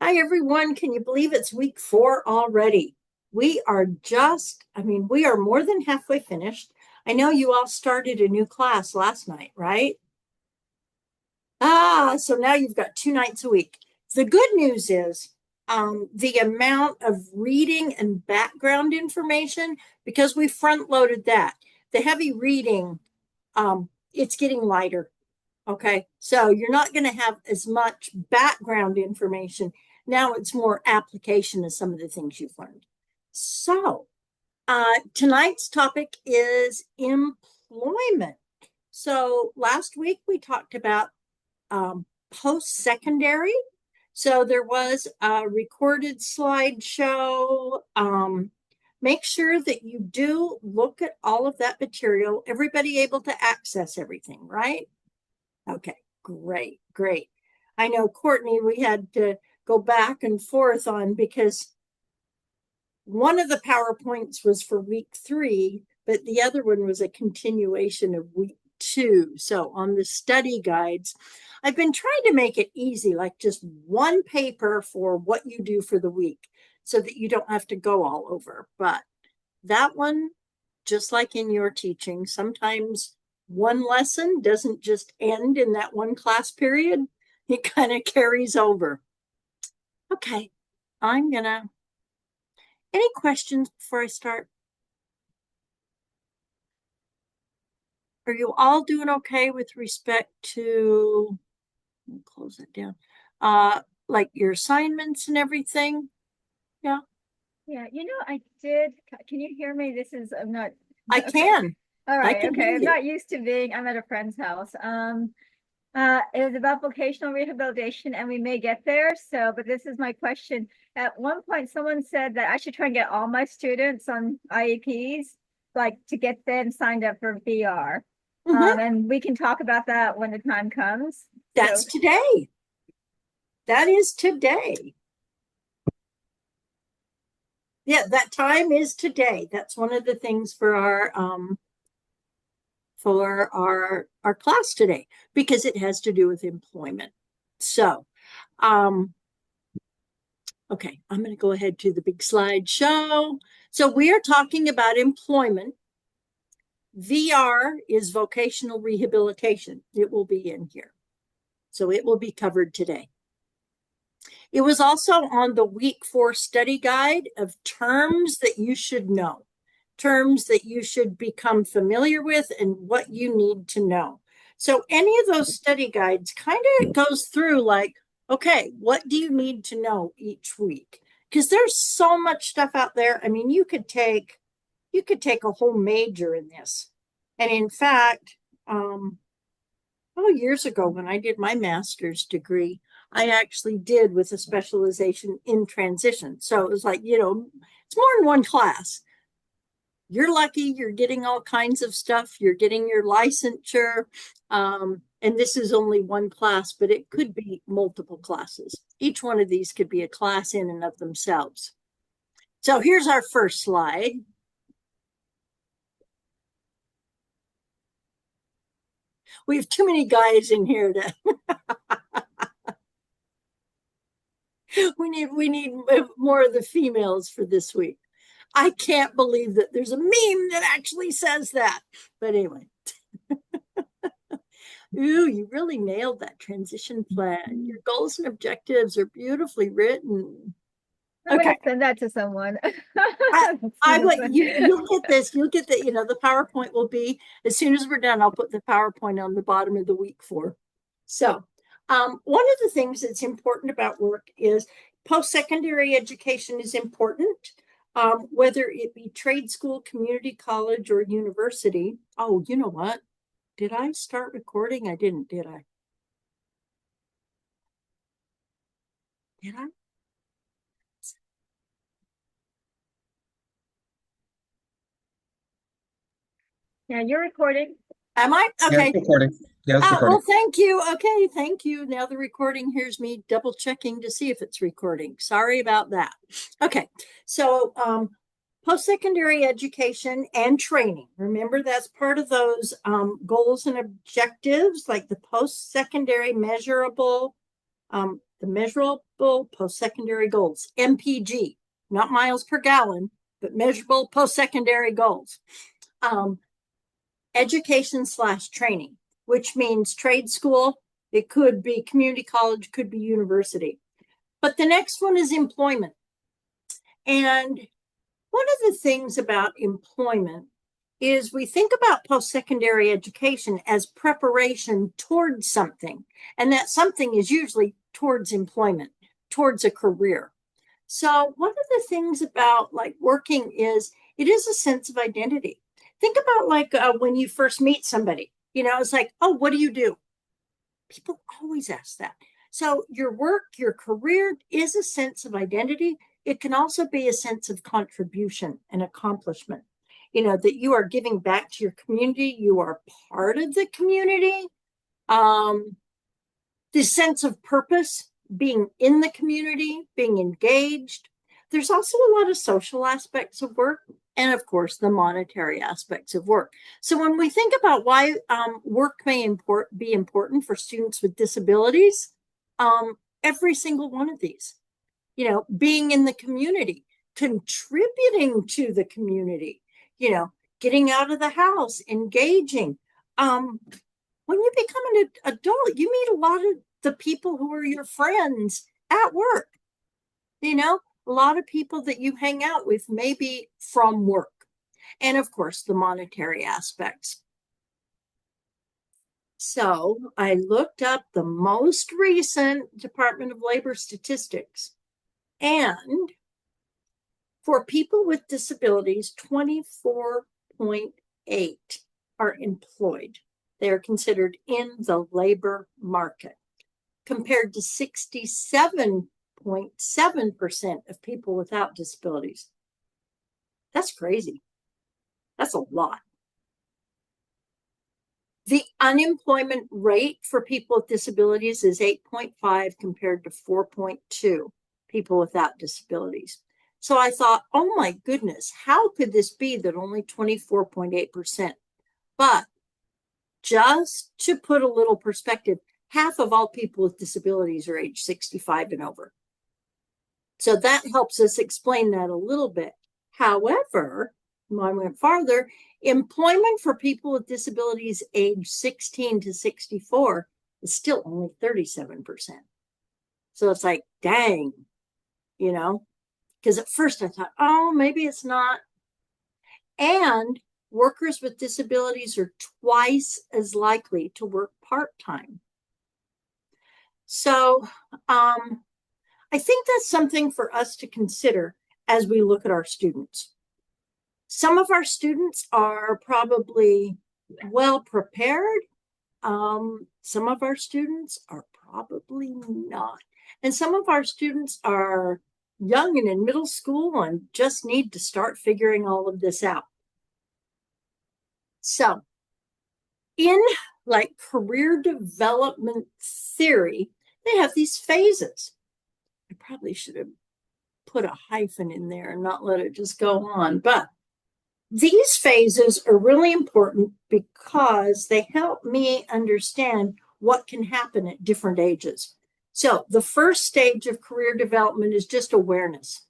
Hi, everyone. Can you believe it's week 4 already? We are we are more than halfway finished. I know you all started a new class last night, right? So now you've got 2 nights a week. The good news is the amount of reading and background information, because we front loaded that, the heavy reading, it's getting lighter. Okay, so you're not going to have as much background information. Now it's more application of some of the things you've learned. So tonight's topic is employment. So last week we talked about post-secondary. So there was a recorded slideshow. Make sure that you do look at all of that material. Everybody able to access everything, right? Okay, great, great. I know, Courtney, we had to go back and forth on because one of the PowerPoints was for week 3, but the other one was a continuation of week 2. So on the study guides, I've been trying to make it easy, like just one paper for what you do for the week so that you don't have to go all over. But that one, just like in your teaching, sometimes one lesson doesn't just end in that one class period. It kind of carries over. Okay, any questions before I start? Are you all doing okay with respect to, let me close it down, like your assignments and everything? Yeah. Yeah, I did. Can you hear me? I'm not. I Okay. can. All I right. can hear Okay. you. I'm at a friend's house. It was about vocational rehabilitation, and we may get there. So, but this is my question. At one point, someone said that I should try and get all my students on IEPs, like to get them signed up for VR. Mhm. And we can talk about that when the time comes. That's So, today. That is today. Yeah, that time is today. That's one of the things for our class today because it has to do with employment. So, um, okay, I'm going to go ahead to the big slideshow. So we are talking about employment. VR is vocational rehabilitation. It will be in here. So it will be covered today. It was also on the week 4 study guide of terms that you should know, terms that you should become familiar with, and what you need to know. So any of those study guides kind of goes through like, okay, what do you need to know each week? Because there's so much stuff out there. I mean, you could take a whole major in this. And in fact, years ago when I did my master's degree, I actually did with a specialization in transition. So it was like, it's more than one class. You're lucky you're getting all kinds of stuff. You're getting your licensure. And this is only one class, but it could be multiple classes. Each one of these could be a class in and of themselves. So here's our first slide. We have too many guys in here to we need more of the females for this week. I can't believe that there's a meme that actually says that. But anyway. Ooh, you really nailed that transition plan. Your goals and objectives are beautifully written. I'm Okay. gonna send that to someone. I what you'll get this. You'll get the PowerPoint will be as soon as we're done. I'll put the PowerPoint on the bottom of the week 4. So, one of the things that's important about work is post-secondary education is important, whether it be trade school, community college, or university. Oh, you know what? Did I start recording? I didn't, did I? Did I? Yeah, you're recording. Am I? Yeah, it's Okay. recording. Yeah, it's Oh, well, recording. thank you. Okay, thank you. Now the recording here's me double checking to see if it's recording. Sorry about that. Okay, so post-secondary education and training. Remember, that's part of those goals and objectives, like the post-secondary measurable The measurable post-secondary goals, MPG, not miles per gallon, but measurable post-secondary goals. Education / training, which means trade school. It could be community college, could be university. But the next one is employment. And one of the things about employment is we think about post-secondary education as preparation towards something. And that something is usually towards employment, towards a career. So one of the things about like working is it is a sense of identity. Think about like when you first meet somebody, it's like, oh, what do you do? People always ask that. So your work, your career is a sense of identity. It can also be a sense of contribution and accomplishment, that you are giving back to your community. You are part of the community. The sense of purpose, being in the community, being engaged. There's also a lot of social aspects of work, and of course, the monetary aspects of work. So when we think about why work may be important for students with disabilities, every single one of these, being in the community, contributing to the community, getting out of the house, engaging. When you become an adult, you meet a lot of the people who are your friends at work. A lot of people that you hang out with, maybe from work. And of course, the monetary aspects. So I looked up the most recent Department of Labor statistics. And for people with disabilities, 24.8 are employed. They are considered in the labor market, compared to 67.7% of people without disabilities. That's crazy. That's a lot. The unemployment rate for people with disabilities is 8.5 compared to 4.2 people without disabilities. So I thought, oh my goodness, how could this be that only 24.8%? But just to put a little perspective, half of all people with disabilities are age 65 and over. So that helps us explain that a little bit. However, when I went farther, employment for people with disabilities age 16 to 64 is still only 37%. So it's like, dang, because at first I thought, oh, maybe it's not. And workers with disabilities are twice as likely to work part-time. So I think that's something for us to consider as we look at our students. Some of our students are probably well prepared. Some of our students are probably not. And some of our students are young and in middle school and just need to start figuring all of this out. So in like career development theory, they have these phases. I probably should have put a hyphen in there and not let it just go on. But these phases are really important because they help me understand what can happen at different ages. So the first stage of career development is just awareness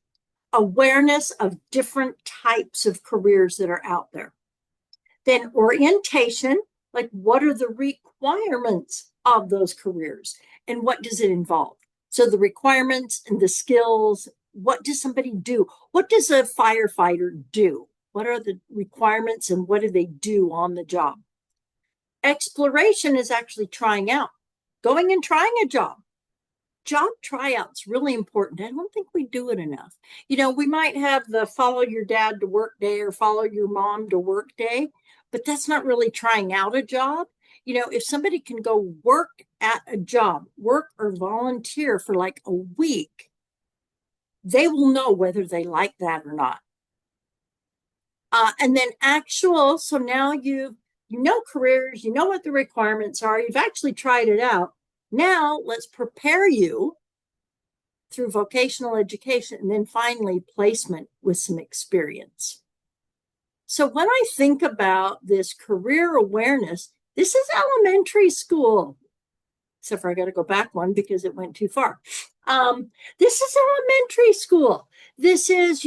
of different types of careers that are out there. Then orientation, like what are the requirements of those careers and what does it involve? So the requirements and the skills, what does somebody do? What does a firefighter do? What are the requirements and what do they do on the job? Exploration is actually trying out, going and trying a job. Job tryout's really important. I don't think we do it enough. We might have the follow your dad to work day or follow your mom to work day, but that's not really trying out a job. If somebody can go work at a job, work or volunteer for like a week, they will know whether they like that or not. And then so now you know careers, you know what the requirements are, you've actually tried it out. Now let's prepare you through vocational education and then finally placement with some experience. So when I think about this career awareness, this is elementary school. except for I got to go back one because it went too far. This is elementary school. This is,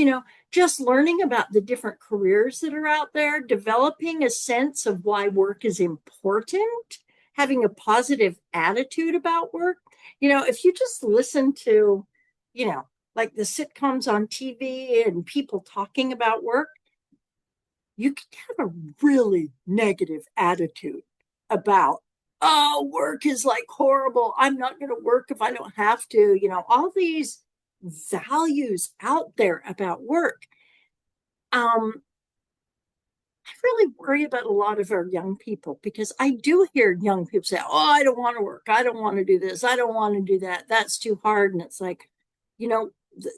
just learning about the different careers that are out there, developing a sense of why work is important, having a positive attitude about work. If you just listen to, like the sitcoms on TV and people talking about work, you can have a really negative attitude about, oh, work is like horrible. I'm not going to work if I don't have to. All these values out there about work. I really worry about a lot of our young people because I do hear young people say, oh, I don't want to work. I don't want to do this. I don't want to do that. That's too hard. And it's like,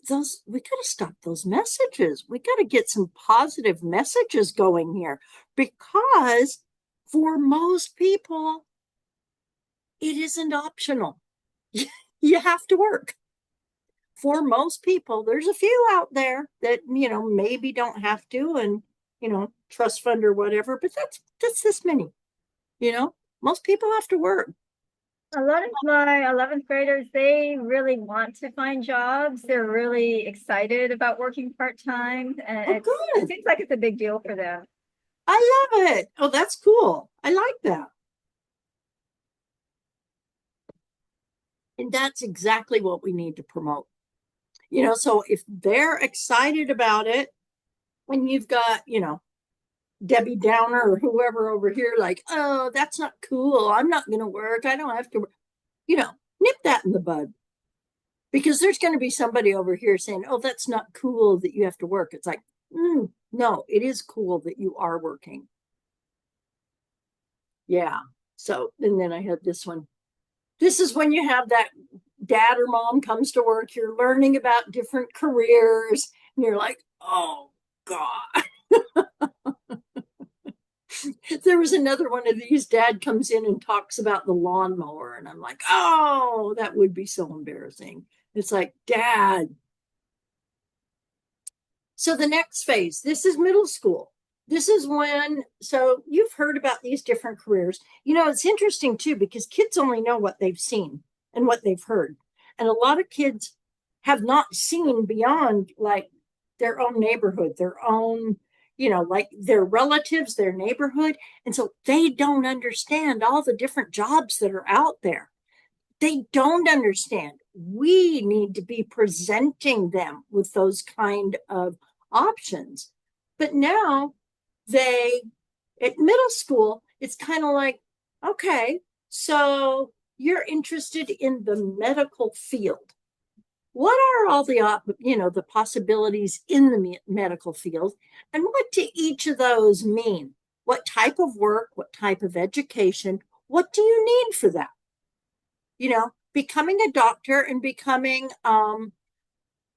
those we got to stop those messages. We got to get some positive messages going here because for most people, it isn't optional. You have to work. For most people, there's a few out there that, maybe don't have to and, trust fund or whatever, but that's this many, most people have to work. A lot of my 11th graders, they really want to find jobs. They're really excited about working part-time, and Oh, it good. seems like it's a big deal for them. I love it. Oh, that's cool. I like that. And that's exactly what we need to promote. So if they're excited about it, when you've got, Debbie Downer or whoever over here, like, oh, that's not cool. I'm not going to work. I don't have to work. Nip that in the bud because there's going to be somebody over here saying, oh, that's not cool that you have to work. It's like, no, it is cool that you are working. Yeah. So, and then I had this one. This is when you have that dad or mom comes to work, you're learning about different careers, and you're like, oh, God. There was another one of these. Dad comes in and talks about the lawnmower, and I'm like, oh, that would be so embarrassing. It's like, Dad. So the next phase, this is middle school. This is when, so you've heard about these different careers. It's interesting too, because kids only know what they've seen and what they've heard. And a lot of kids have not seen beyond like their own neighborhood, their own, like their relatives, their neighborhood. And so they don't understand all the different jobs that are out there. They don't understand. We need to be presenting them with those kind of options. But now they, at middle school, it's kind of like, okay, so you're interested in the medical field. What are all the possibilities in the medical field, and what do each of those mean? What type of work, what type of education, what do you need for that? Becoming a doctor and becoming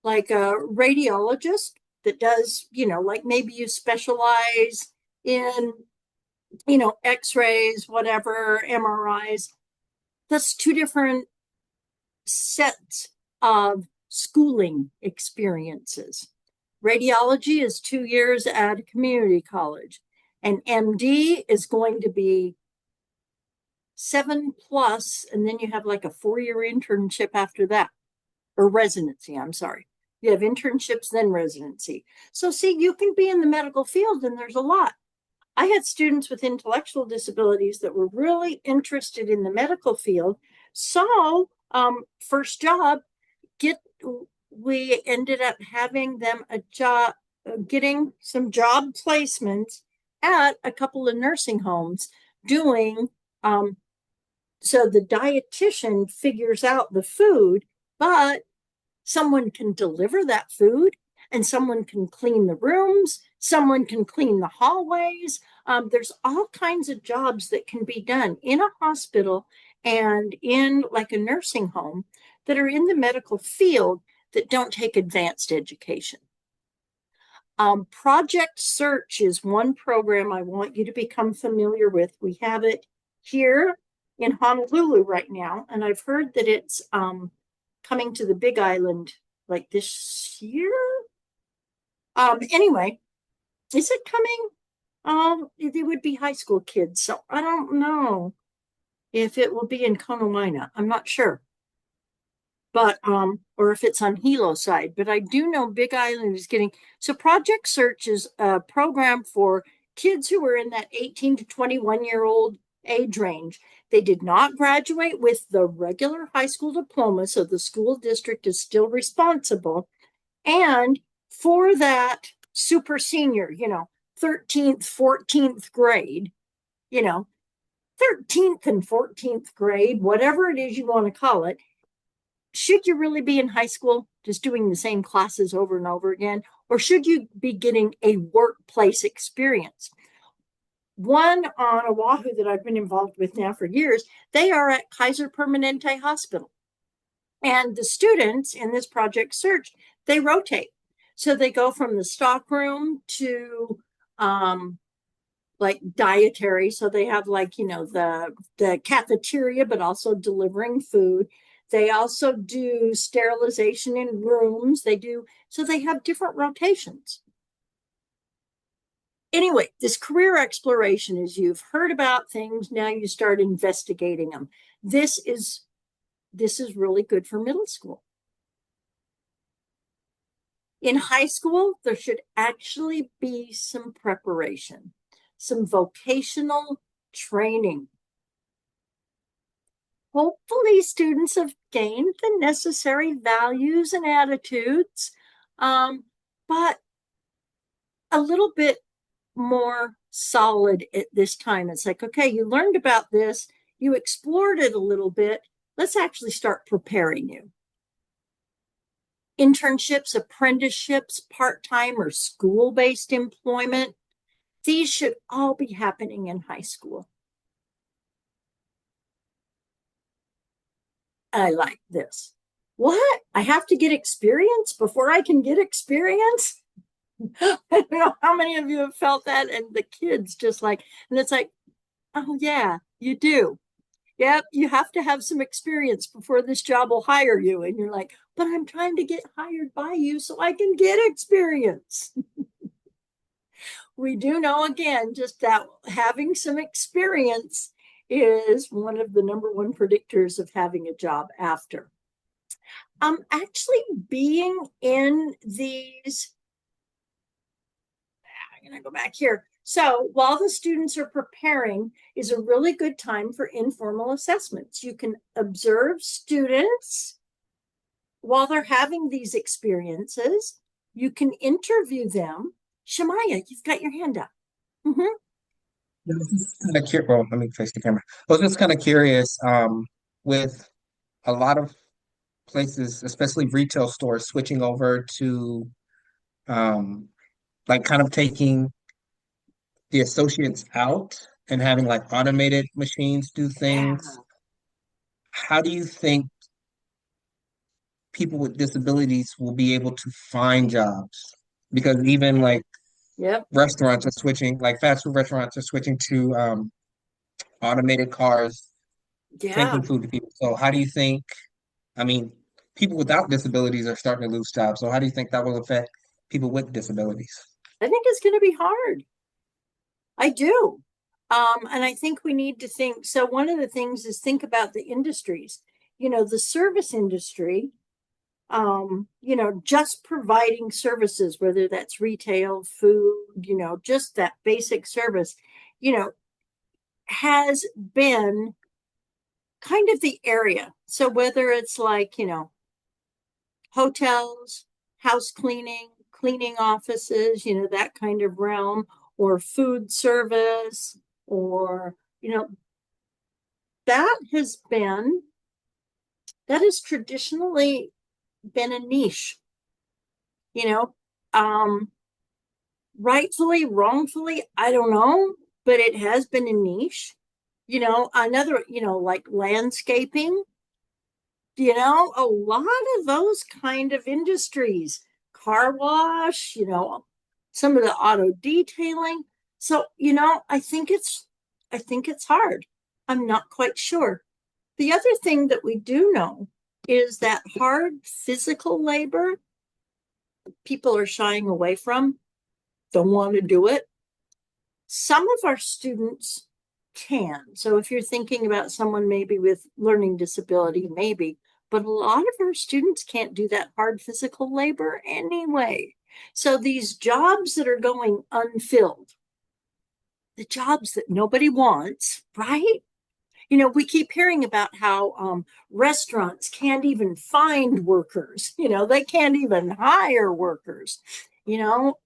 like a radiologist that does, like maybe you specialize in, x-rays, whatever, MRIs. That's two different sets of schooling experiences. Radiology is 2 years at a community college. And MD is going to be 7+, and then you have like a 4-year internship after that, or residency, I'm sorry. You have internships, then residency. So see, you can be in the medical field and there's a lot. I had students with intellectual disabilities that were really interested in the medical field. So first job, we ended up having them a job, getting some job placements at a couple of nursing homes doing so the dietitian figures out the food, but someone can deliver that food and someone can clean the rooms, someone can clean the hallways. There's all kinds of jobs that can be done in a hospital and in like a nursing home that are in the medical field that don't take advanced education. Project Search is one program I want you to become familiar with. We have it here in Honolulu right now, and I've heard that it's coming to the Big Island like this year. Anyway, is it coming? They would be high school kids, so I don't know. if it will be in Conowina. I'm not sure. But or if it's on Hilo side, but I do know Big Island is getting so Project Search is a program for kids who are in that 18 to 21-year-old age range. They did not graduate with the regular high school diploma, so the school district is still responsible. And for that super senior, 13th, 14th grade, you know, 13th and 14th grade, whatever it is you want to call it, should you really be in high school just doing the same classes over and over again? Or should you be getting a workplace experience? One on Oahu that I've been involved with now for years, they are at Kaiser Permanente Hospital. And the students in this Project Search, they rotate. So they go from the stock room to like dietary. So they have like, the cafeteria, but also delivering food. They also do sterilization in rooms. So they have different rotations. Anyway, this career exploration is you've heard about things, now you start investigating them. This is really good for middle school. In high school, there should actually be some preparation, some vocational training. Hopefully, students have gained the necessary values and attitudes, but a little bit more solid at this time. It's like, okay, you learned about this, you explored it a little bit. Let's actually start preparing you. Internships, apprenticeships, part-time or school-based employment, these should all be happening in high school. I like this. What? I have to get experience before I can get experience? I don't know how many of you have felt that, and the kids just like, and it's like, oh yeah, you do. Yep, you have to have some experience before this job will hire you. And you're like, but I'm trying to get hired by you so I can get experience. We do know again, just that having some experience is one of the number one predictors of having a job after. Actually being in these, I'm going to go back here. So while the students are preparing is a really good time for informal assessments. You can observe students while they're having these experiences. You can interview them. Shamaya, you've got your hand up. Mm-hmm. I was just kind of curious. Well, let me face the camera. I was just kind of curious, with a lot of places, especially retail stores, switching over to um, like kind of taking the associates out and having like automated machines do Yeah. things. How do you think people with disabilities will be able to find jobs? Because even like Yep. restaurants are switching, like fast food restaurants are switching to automated cars Yeah. taking food to people. So how do you think, I mean, people without disabilities are starting to lose jobs. So how do you think that will affect people with disabilities? I think it's going to be hard. I do. And I think we need to think. So, one of the things is think about the industries, the service industry, just providing services, whether that's retail, food, just that basic service, you know, has been kind of the area. So, whether it's like, hotels, house cleaning, cleaning offices, that kind of realm, or food service, or, that has been, that has traditionally been a niche, you know, um, rightfully, wrongfully, I don't know, but it has been a niche. Another, like landscaping, a lot of those kind of industries, car wash, some of the auto detailing. So, I think it's hard. I'm not quite sure. The other thing that we do know is that hard physical labor people are shying away from, don't want to do it. Some of our students can. So if you're thinking about someone maybe with learning disability, maybe, but a lot of our students can't do that hard physical labor anyway. So these jobs that are going unfilled, the jobs that nobody wants, right? You know, we keep hearing about how restaurants can't even find workers. You know, they can't even hire workers. You know,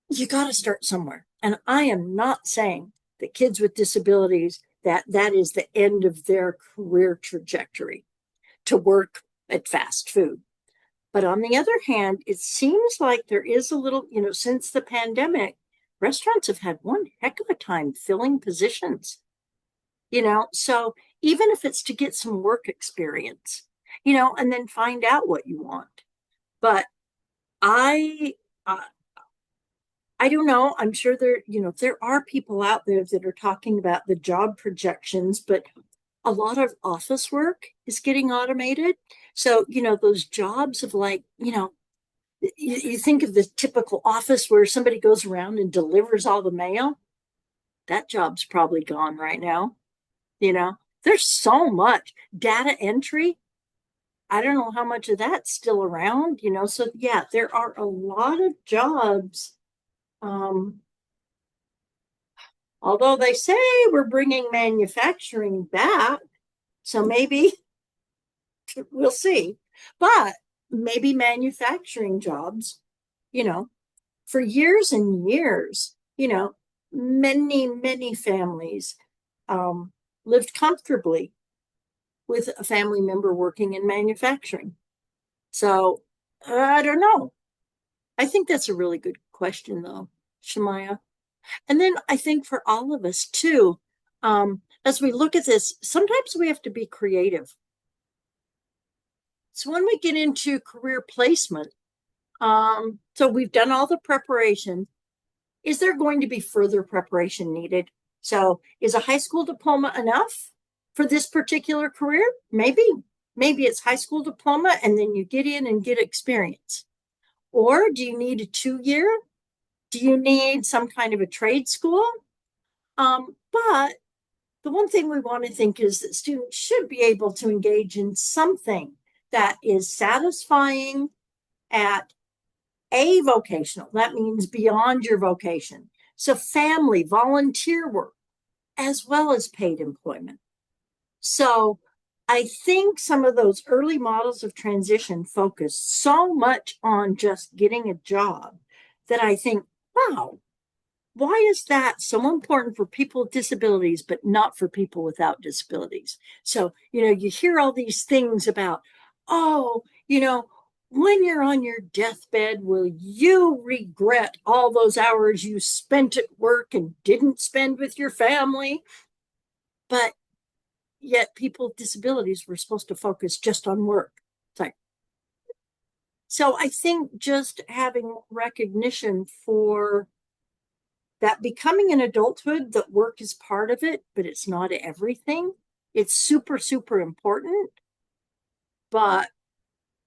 you got to start somewhere. And I am not saying that kids with disabilities that is the end of their career trajectory to work at fast food. But on the other hand, it seems like there is a little, you know, since the pandemic, restaurants have had one heck of a time filling positions, you know. So even if it's to get some work experience, you know, and then find out what you want. But I, uh, I don't know. I'm sure there, you know, there are people out there that are talking about the job projections, but a lot of office work is getting automated. So, you know, those jobs of like, you know, you think of the typical office where somebody goes around and delivers all the mail. That job's probably gone right now. You know, there's so much data entry. I don't know how much of that's still around, you know. So, yeah, there are a lot of jobs. Um, Although they say we're bringing manufacturing back, so maybe we'll see. But maybe manufacturing jobs, you know, for years and years, you know, many families um, lived comfortably with a family member working in manufacturing. So I don't know. I think that's a really good question, though, Shemaya. And then I think for all of us too, as we look at this, sometimes we have to be creative. So when we get into career placement, so we've done all the preparation. Is there going to be further preparation needed? So is a high school diploma enough for this particular career? Maybe. Maybe it's high school diploma and then you get in and get experience. Or do you need a 2 year? Do you need some kind of a trade school? But the one thing we want to think is that students should be able to engage in something that is satisfying at a vocational. That means beyond your vocation. So family, volunteer work, as well as paid employment. So I think some of those early models of transition focus so much on just getting a job that I think, wow, why is that so important for people with disabilities, but not for people without disabilities? So, you know, you hear all these things about, oh, you know, when you're on your deathbed, will you regret all those hours you spent at work and didn't spend with your family? But yet people with disabilities were supposed to focus just on work. So I think just having recognition for that becoming an adulthood, that work is part of it, but it's not everything. It's super important, but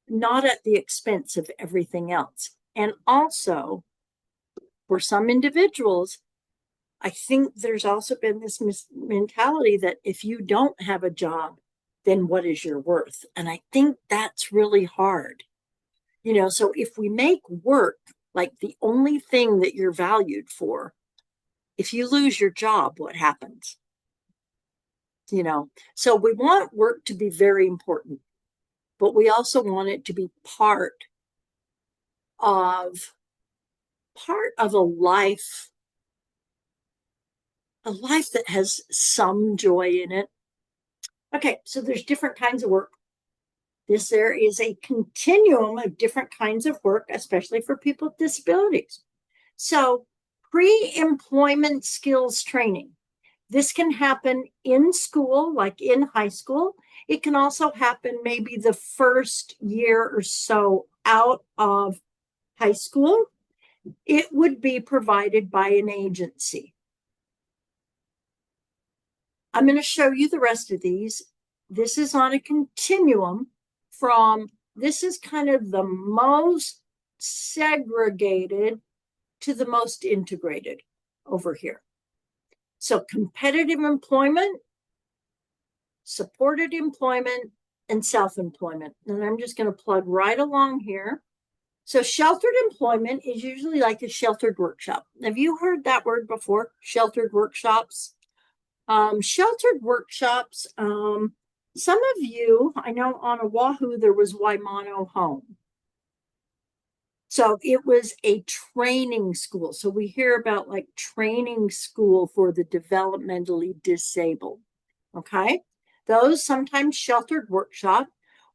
not at the expense of everything else. And also, for some individuals, I think there's also been this mentality that if you don't have a job, then what is your worth? And I think that's really hard. You know, so if we make work like the only thing that you're valued for, if you lose your job, what happens? You know, so we want work to be very important, but we also want it to be of part of a life that has some joy in it. Okay, so there's different kinds of work. There is a continuum of different kinds of work, especially for people with disabilities. So pre-employment skills training. This can happen in school, like in high school. It can also happen maybe the first year or so out of high school. It would be provided by an agency. I'm going to show you the rest of these. This is on a continuum from, this is kind of the most segregated to the most integrated over here. So competitive employment, supported employment, and self-employment. And I'm just going to plug right along here. So sheltered employment is usually like a sheltered workshop. Have you heard that word before? Sheltered workshops? Sheltered workshops, some of you, I know on Oahu, there was Waimano Home. So it was a training school. So we hear about like training school for the developmentally disabled. Okay. Those sometimes sheltered workshop.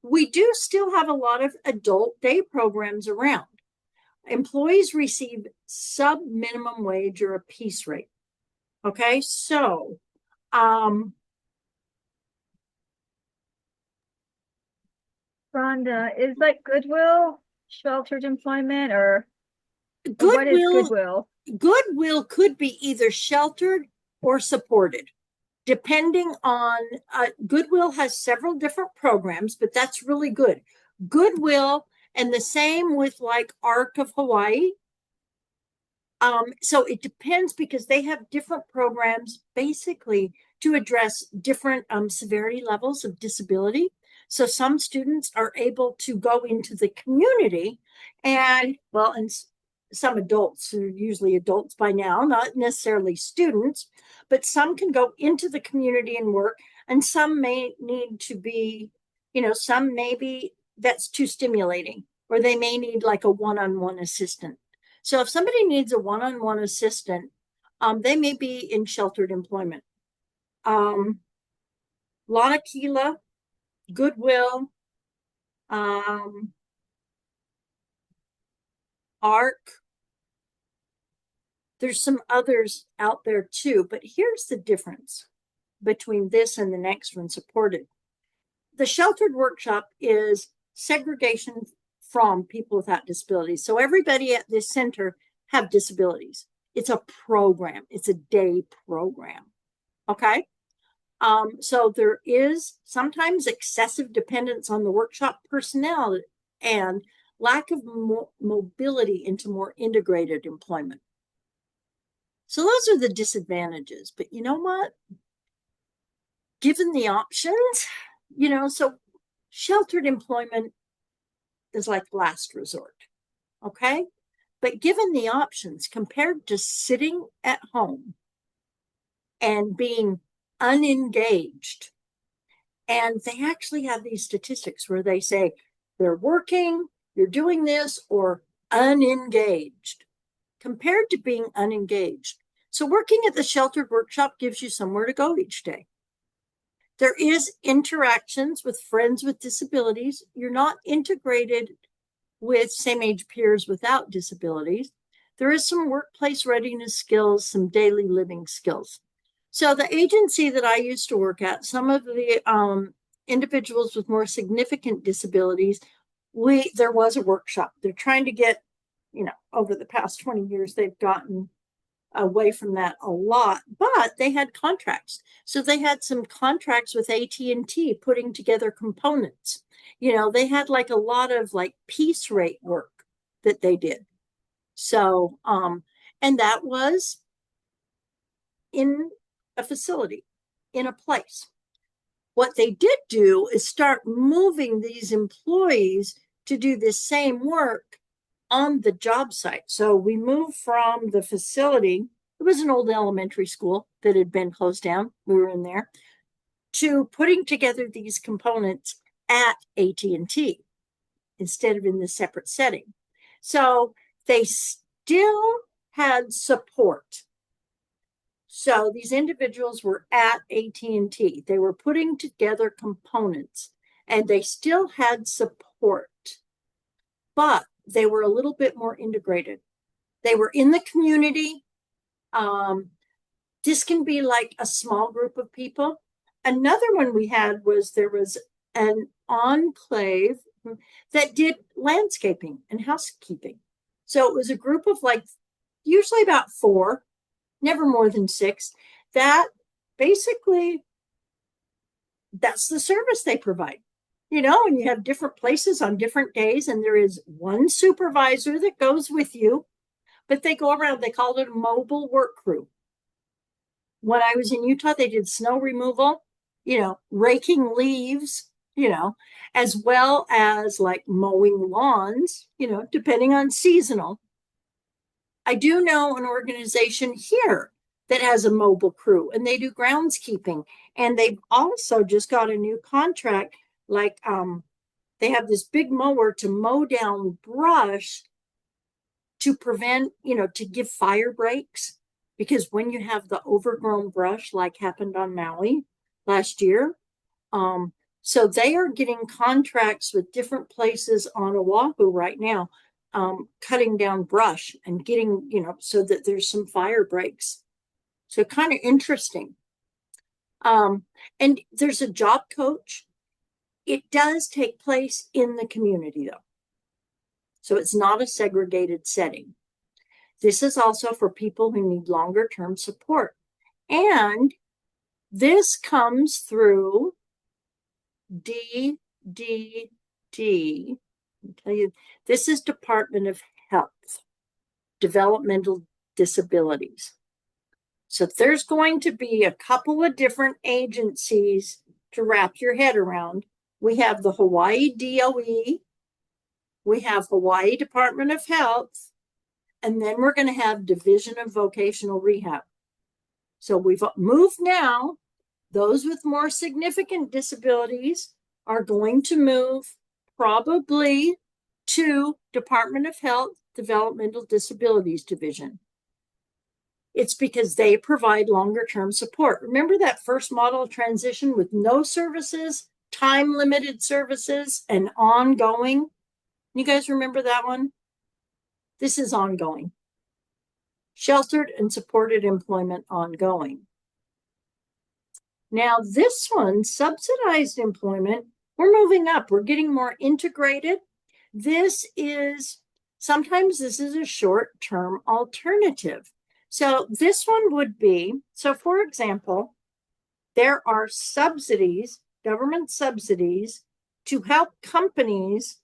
We do still have a lot of adult day programs around. Employees receive sub minimum wage or a piece rate. Okay. So, Rhonda, is like Goodwill sheltered employment or what is Goodwill Goodwill? could be either sheltered or supported, depending on Goodwill has several different programs, but that's really good. Goodwill, and the same with like Arc of Hawaii. So it depends because they have different programs basically to address different severity levels of disability. So some students are able to go into the community and, well, and some adults, who are usually adults by now, not necessarily students, but some can go into the community and work, and some may need to be, some maybe that's too stimulating, or they may need like a one-on-one assistant. So if somebody needs a one-on-one assistant, they may be in sheltered employment. Lanakila, Goodwill, ARC. There's some others out there too, but here's the difference between this and the next one, supported. The sheltered workshop is segregation from people without disabilities. So everybody at this center have disabilities. It's a program. It's a day program. Okay. So there is sometimes excessive dependence on the workshop personnel and lack of mobility into more integrated employment. So those are the disadvantages. But you know what? Given the options, so sheltered employment is like last resort. Okay. But given the options compared to sitting at home and being unengaged, and they actually have these statistics where they say they're working, you're doing this, or unengaged compared to being unengaged. So working at the sheltered workshop gives you somewhere to go each day. There is interactions with friends with disabilities. You're not integrated with same age peers without disabilities. There is some workplace readiness skills, some daily living skills. So the agency that I used to work at, some of the individuals with more significant disabilities, there was a workshop. They're trying to get, over the past 20 years, they've gotten away from that a lot, but they had contracts. So they had some contracts with AT&T putting together components. They had like a lot of like piece rate work that they did. So, and that was in a facility, in a place. What they did do is start moving these employees to do the same work on the job site. So we moved from the facility, it was an old elementary school that had been closed down, we were in there, to putting together these components at AT&T instead of in the separate setting. So they still had support. So these individuals were at AT&T. They were putting together components and they still had support, but they were a little bit more integrated. They were in the community. This can be like a small group of people. Another one we had was there was an enclave that did landscaping and housekeeping. So it was a group of like usually about 4, never more than 6, that basically that's the service they provide. And you have different places on different days, and there is one supervisor that goes with you, but they go around, they call it a mobile work crew. When I was in Utah, they did snow removal, raking leaves, as well as like mowing lawns, depending on seasonal. I do know an organization here that has a mobile crew and they do groundskeeping. And they've also just got a new contract. Like they have this big mower to mow down brush to prevent, to give fire breaks. Because when you have the overgrown brush, like happened on Maui last year, so they are getting contracts with different places on Oahu right now, cutting down brush and getting, so that there's some fire breaks. So kind of interesting. And there's a job coach. It does take place in the community though. So it's not a segregated setting. This is also for people who need longer term support. And this comes through DDD. I'll tell you, this is Department of Health, Developmental Disabilities. So there's going to be a couple of different agencies to wrap your head around. We have the Hawaii DOE, we have Hawaii Department of Health, and then we're going to have Division of Vocational Rehab. So we've moved now. Those with more significant disabilities are going to move probably to Department of Health, Developmental Disabilities Division. It's because they provide longer term support. Remember that first model of transition with no services, time limited services, and ongoing? You guys remember that one? This is ongoing. Sheltered and supported employment ongoing. Now this one, subsidized employment, we're moving up. We're getting more integrated. Sometimes this is a short-term alternative. So this one would be, so for example, there are subsidies, government subsidies, to help companies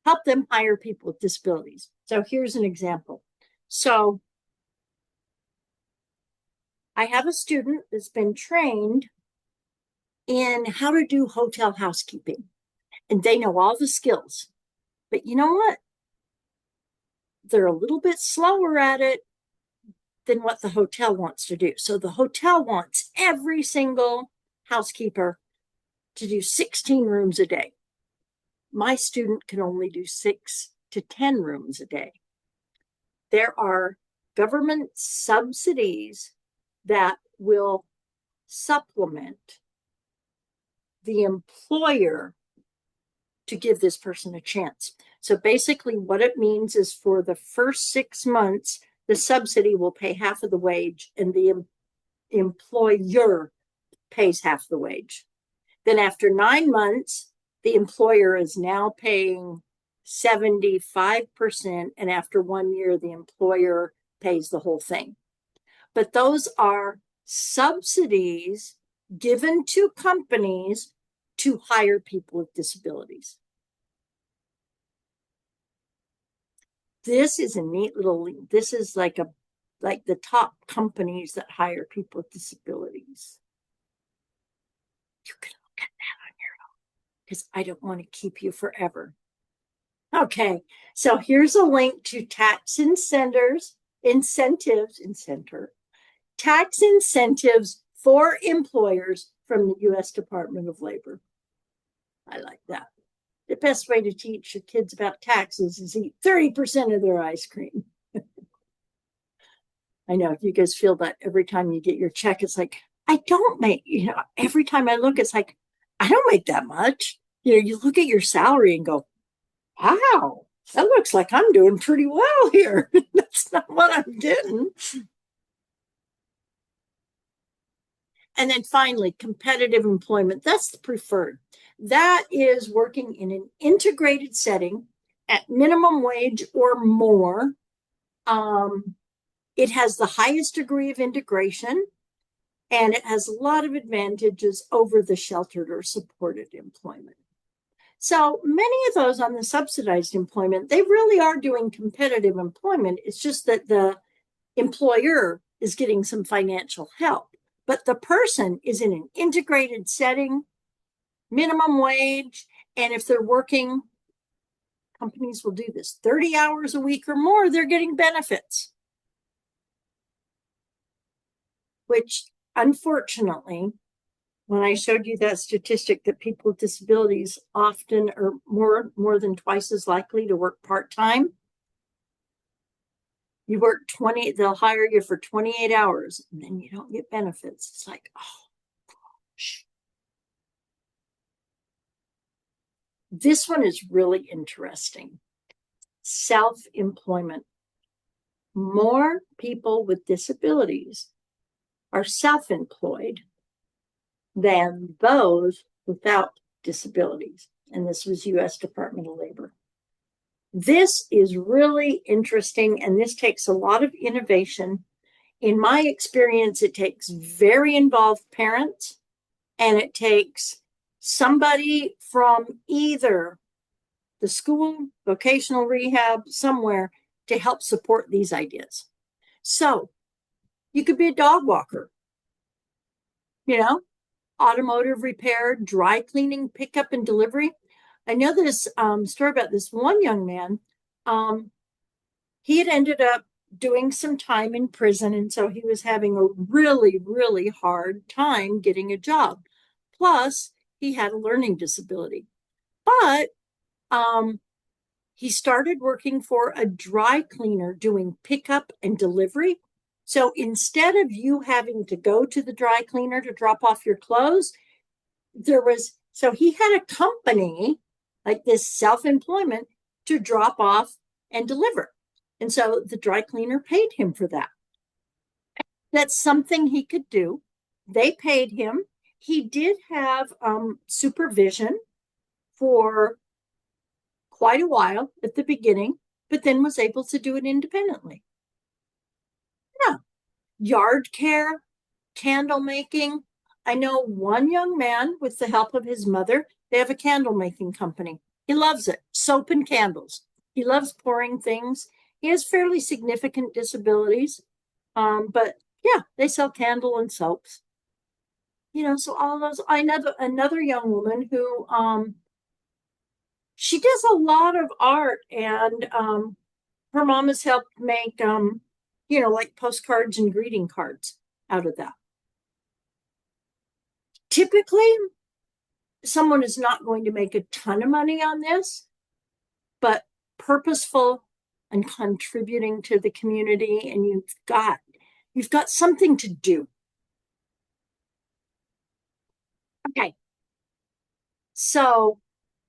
help them hire people with disabilities. So here's an example. So I have a student that's been trained in how to do hotel housekeeping, and they know all the skills. But you know what? They're a little bit slower at it than what the hotel wants to do. So the hotel wants every single housekeeper to do 16 rooms a day. My student can only do 6 to 10 rooms a day. There are government subsidies that will supplement the employer to give this person a chance. So basically what it means is for the first 6 months, the subsidy will pay half of the wage and the employer pays half the wage. Then after 9 months, the employer is now paying 75%, and after 1 year, the employer pays the whole thing. But those are subsidies given to companies to hire people with disabilities. This is a neat little, this is like the top companies that hire people with disabilities. You can look at that on your own because I don't want to keep you forever. Okay, so here's a link to tax incentives for employers from the U.S. Department of Labor. I like that. The best way to teach your kids about taxes is eat 30% of their ice cream. I know you guys feel that every time you get your check, it's like, I don't make, every time I look, it's like, I don't make that much. You look at your salary and go, wow, that looks like I'm doing pretty well here. That's not what I'm getting. And then finally, competitive employment. That's the preferred. That is working in an integrated setting at minimum wage or more. It has the highest degree of integration, and it has a lot of advantages over the sheltered or supported employment. So many of those on the subsidized employment, they really are doing competitive employment. It's just that the employer is getting some financial help, but the person is in an integrated setting, minimum wage, and if they're working, companies will do this 30 hours a week or more, they're getting benefits, which unfortunately, when I showed you that statistic that people with disabilities often are more than twice as likely to work part-time, you work 20, they'll hire you for 28 hours and then you don't get benefits. It's like, oh gosh. This one is really interesting. Self-employment. More people with disabilities are self-employed than those without disabilities. And this was U.S. Department of Labor. This is really interesting, and this takes a lot of innovation. In my experience, it takes very involved parents, and it takes somebody from either the school, vocational rehab, somewhere to help support these ideas. So you could be a dog walker, you know, automotive repair, dry cleaning, pickup and delivery. I know this story about this one young man. He had ended up doing some time in prison, and so he was having a really, really hard time getting a job. Plus, he had a learning disability. But he started working for a dry cleaner doing pickup and delivery. So instead of you having to go to the dry cleaner to drop off your clothes, so he had a company like this self-employment to drop off and deliver. And so the dry cleaner paid him for that. That's something he could do. They paid him. He did have supervision for quite a while at the beginning, but then was able to do it independently. Yeah. Yard care, candle making. I know one young man with the help of his mother, they have a candle making company. He loves it. Soap and candles. He loves pouring things. He has fairly significant disabilities. But yeah, they sell candle and soaps. You know, so all those. I know another young woman who she does a lot of art, and her mom has helped make like postcards and greeting cards out of that. Typically, someone is not going to make a ton of money on this, but purposeful and contributing to the community, and you've got something to do. Okay. So,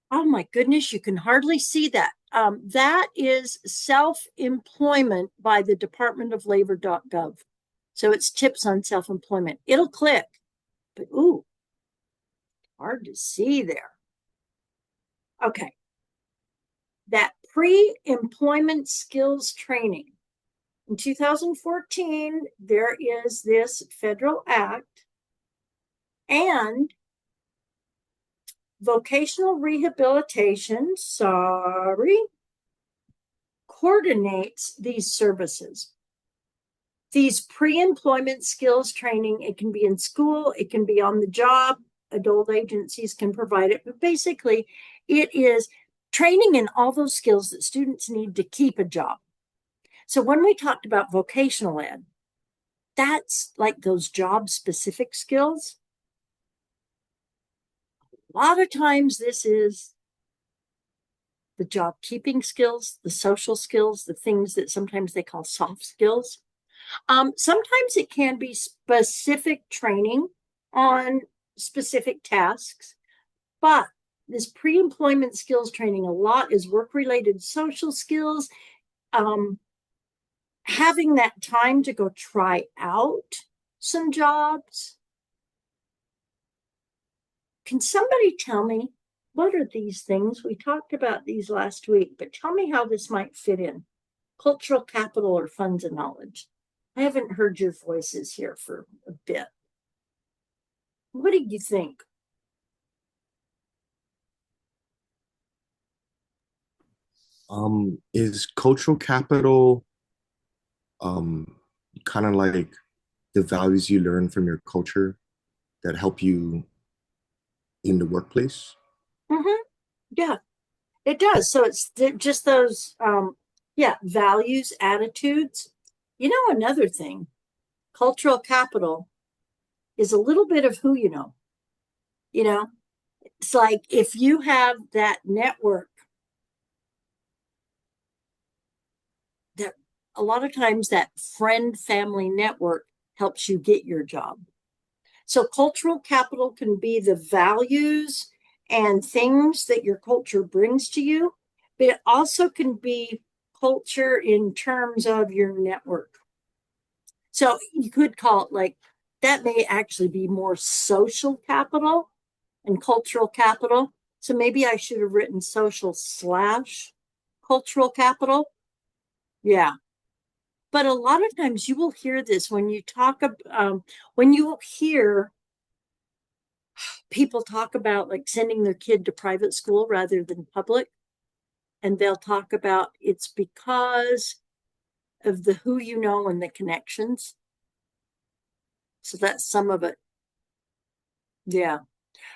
oh my goodness, you can hardly see that. That is self-employment by the Department of Labor.gov. So it's tips on self-employment. It'll click, but ooh, hard to see there. Okay. That pre-employment skills training. In 2014, there is this federal act, and vocational rehabilitation, coordinates these services. These pre-employment skills training, it can be in school, it can be on the job, adult agencies can provide it, but basically it is training in all those skills that students need to keep a job. So when we talked about vocational ed, that's like those job-specific skills. A lot of times this is the job keeping skills, the social skills, the things that sometimes they call soft skills. Sometimes it can be specific training on specific tasks, but this pre-employment skills training a lot is work-related social skills, having that time to go try out some jobs. Can somebody tell me, what are these things? We talked about these last week, but tell me how this might fit in. Cultural capital or funds of knowledge. I haven't heard your voices here for a bit. What do you think? Is cultural capital kind of like the values you learn from your culture that help you in the workplace? Mm-hmm. Yeah, it does. So it's just those, yeah, values, attitudes. You know, another thing, cultural capital is a little bit of who you know. You know, it's like if you have that network, that a lot of times that friend family network helps you get your job. So cultural capital can be the values and things that your culture brings to you, but it also can be culture in terms of your network. So you could call it like that may actually be more social capital and cultural capital. So maybe I should have written social slash cultural capital. Yeah. But a lot of times you will hear this when you talk, when you hear people talk about like sending their kid to private school rather than public, and they'll talk about it's because of the who you know and the connections. So that's some of it. Yeah.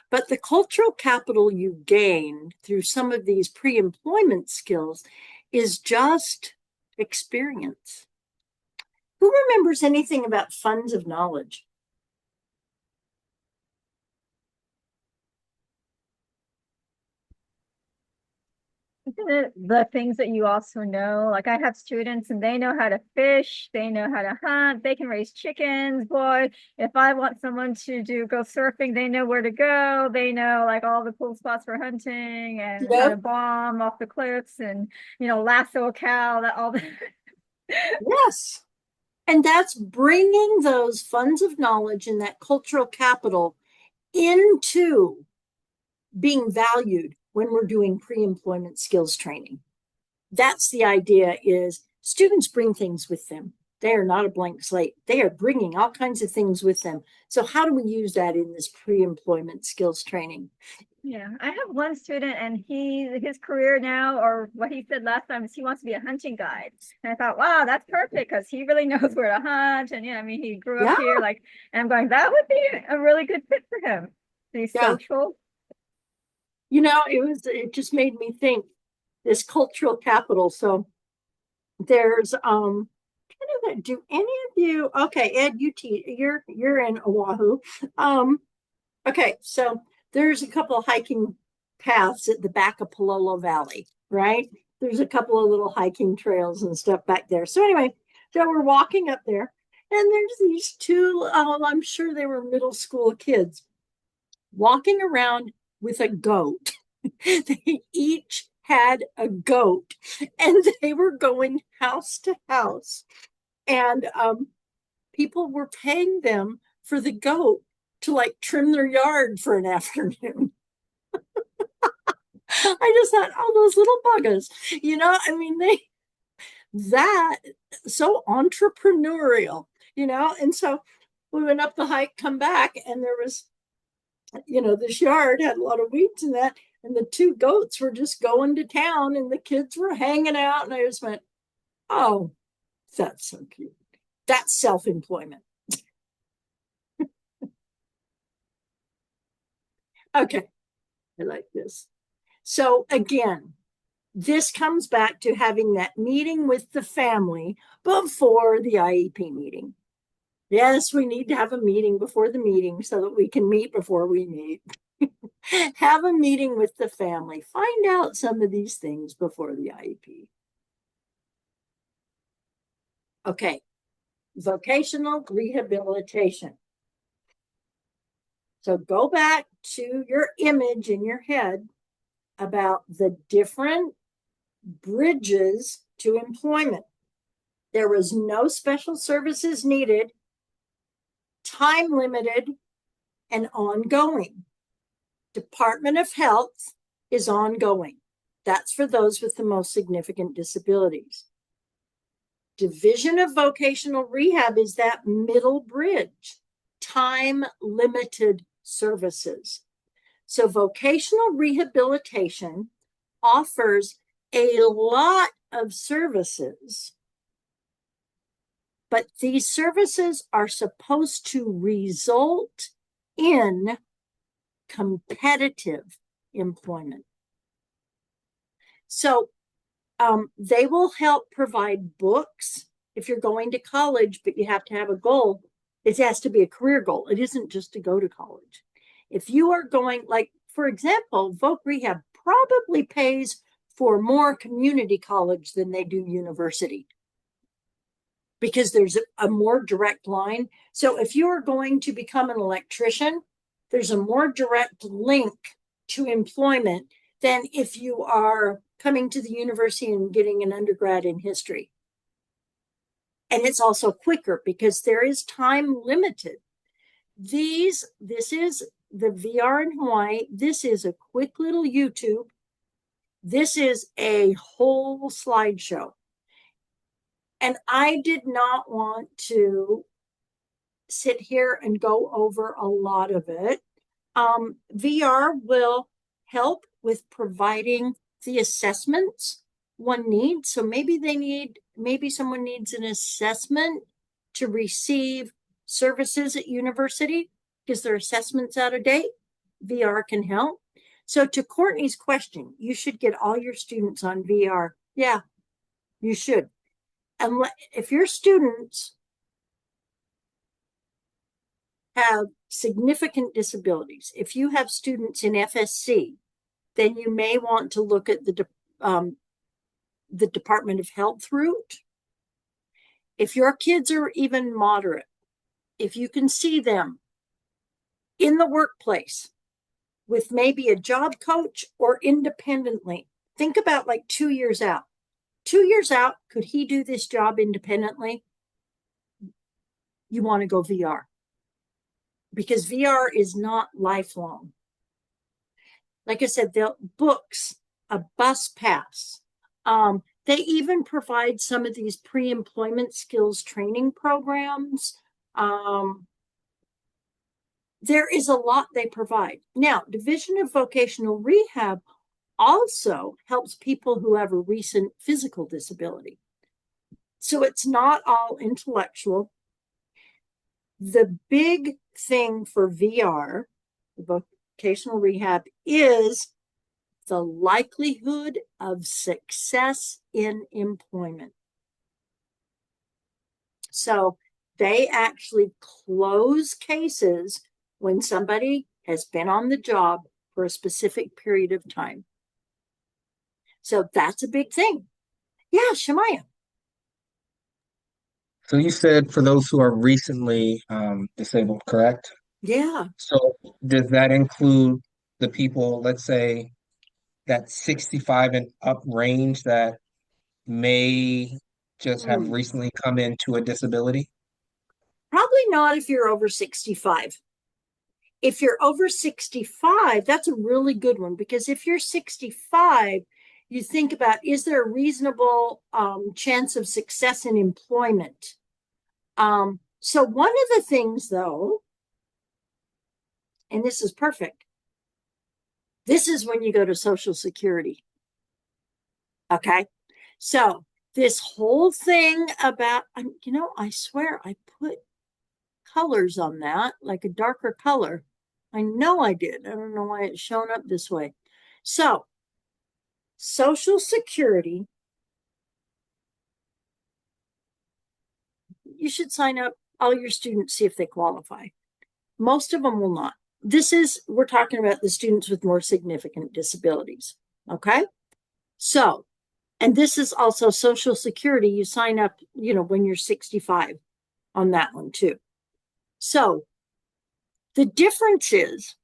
But the cultural capital you gain through some of these pre employment skills is just experience. Who remembers anything about funds of knowledge? Isn't it the things that you also know? Like I have students and they know how to fish, they know how to hunt, they can raise chickens. Boy, if I want someone to go surfing, they know where to go. They know like all the cool spots for hunting You and how know? to bomb off the cliffs and lasso a cow, that all the Yes. And that's bringing those funds of knowledge and that cultural capital into being valued when we're doing pre-employment skills training. That's the idea, is students bring things with them. They are not a blank slate. They are bringing all kinds of things with them. So how do we use that in this pre-employment skills training? Yeah, I have one student and his career now, or what he said last time, is he wants to be a hunting guide. And I thought, wow, that's perfect because he really knows where to hunt. And I mean, he grew up Yeah, here, like, and I'm going, that would be a really good fit for him. He's yeah. social. It just made me think this cultural capital. So there's do any of you, okay, Ed, you're in Oahu. Okay, so there's a couple of hiking paths at the back of Palolo Valley, right? There's a couple of little hiking trails and stuff back there. So anyway, so we're walking up there, and there's these two, I'm sure they were middle school kids, walking around with a goat. They each had a goat, and they were going house to house, and people were paying them for the goat to like trim their yard for an afternoon. I just thought, oh, those little buggers, I mean, that so entrepreneurial, and so we went up the hike, come back, and there was, this yard had a lot of weeds in that, and the two goats were just going to town, and the kids were hanging out, and I just went, oh, that's so cute. That's self-employment. Okay, I like this. So again, this comes back to having that meeting with the family before the IEP meeting. Yes, we need to have a meeting before the meeting so that we can meet before we meet. Have a meeting with the family. Find out some of these things before the IEP. Okay, vocational rehabilitation. So go back to your image in your head about the different bridges to employment. There was no special services needed, time limited, and ongoing. Department of Health is ongoing. That's for those with the most significant disabilities. Division of Vocational Rehab is that middle bridge, time limited services. So vocational rehabilitation offers a lot of services But these services are supposed to result in competitive employment. So they will help provide books if you're going to college, but you have to have a goal. It has to be a career goal. It isn't just to go to college. If you are going, like, for example, Voc Rehab probably pays for more community college than they do university because there's a more direct line. So if you are going to become an electrician, there's a more direct link to employment than if you are coming to the university and getting an undergrad in history. And it's also quicker because there is time limited. This is the VR in Hawaii. This is a quick little YouTube. This is a whole slideshow. And I did not want to sit here and go over a lot of it. VR will help with providing the assessments one needs. So maybe someone needs an assessment to receive services at university because their assessment's out of date. VR can help. So to Courtney's question, you should get all your students on VR. Yeah, you should. And if your students have significant disabilities, if you have students in FSC, then you may want to look at the Department of Health route. If your kids are even moderate, if you can see them in the workplace with maybe a job coach or independently, think about like 2 years out. 2 years out, could he do this job independently? You want to go VR because VR is not lifelong. Like I said, they'll books, a bus pass. They even provide some of these pre-employment skills training programs. There is a lot they provide. Now, Division of Vocational Rehab also helps people who have a recent physical disability. So it's not all intellectual. The big thing for VR, vocational rehab, is the likelihood of success in employment. So they actually close cases when somebody has been on the job for a specific period of time. So that's a big thing. Yeah, Shemaya. So you said for those who are recently disabled, correct? Yeah. So does that include the people, let's say, that 65 and up range that may just have recently come into a disability? Probably not if you're over 65. If you're over 65, that's a really good one because if you're 65, you think about, is there a reasonable chance of success in employment? So one of the things, though, and this is perfect, this is when you go to Social Security. Okay. So this whole thing about, I swear I put colors on that, like a darker color. I know I did. I don't know why it's shown up this way. So Social Security, you should sign up all your students, see if they qualify. Most of them will not. We're talking about the students with more significant disabilities. Okay. So, and this is also Social Security. You sign up, when you're 65 on that one too. So the difference is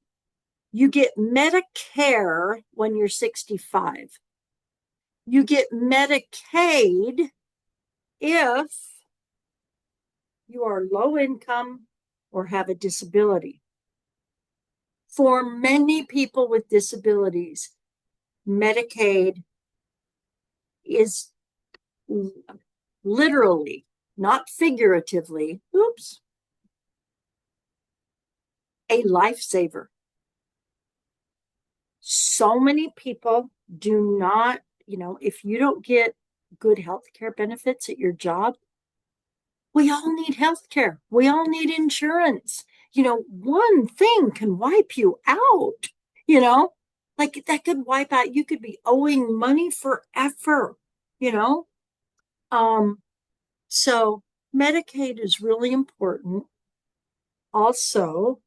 you get Medicare when you're 65. You get Medicaid if you are low income or have a disability. For many people with disabilities, Medicaid is literally, not figuratively, a lifesaver. So many people do not, if you don't get good health care benefits at your job, We all need health care. We all need insurance. One thing can wipe you out, you know, like that could wipe out, you could be owing money forever, you know? Um, so Medicaid is really important. Also,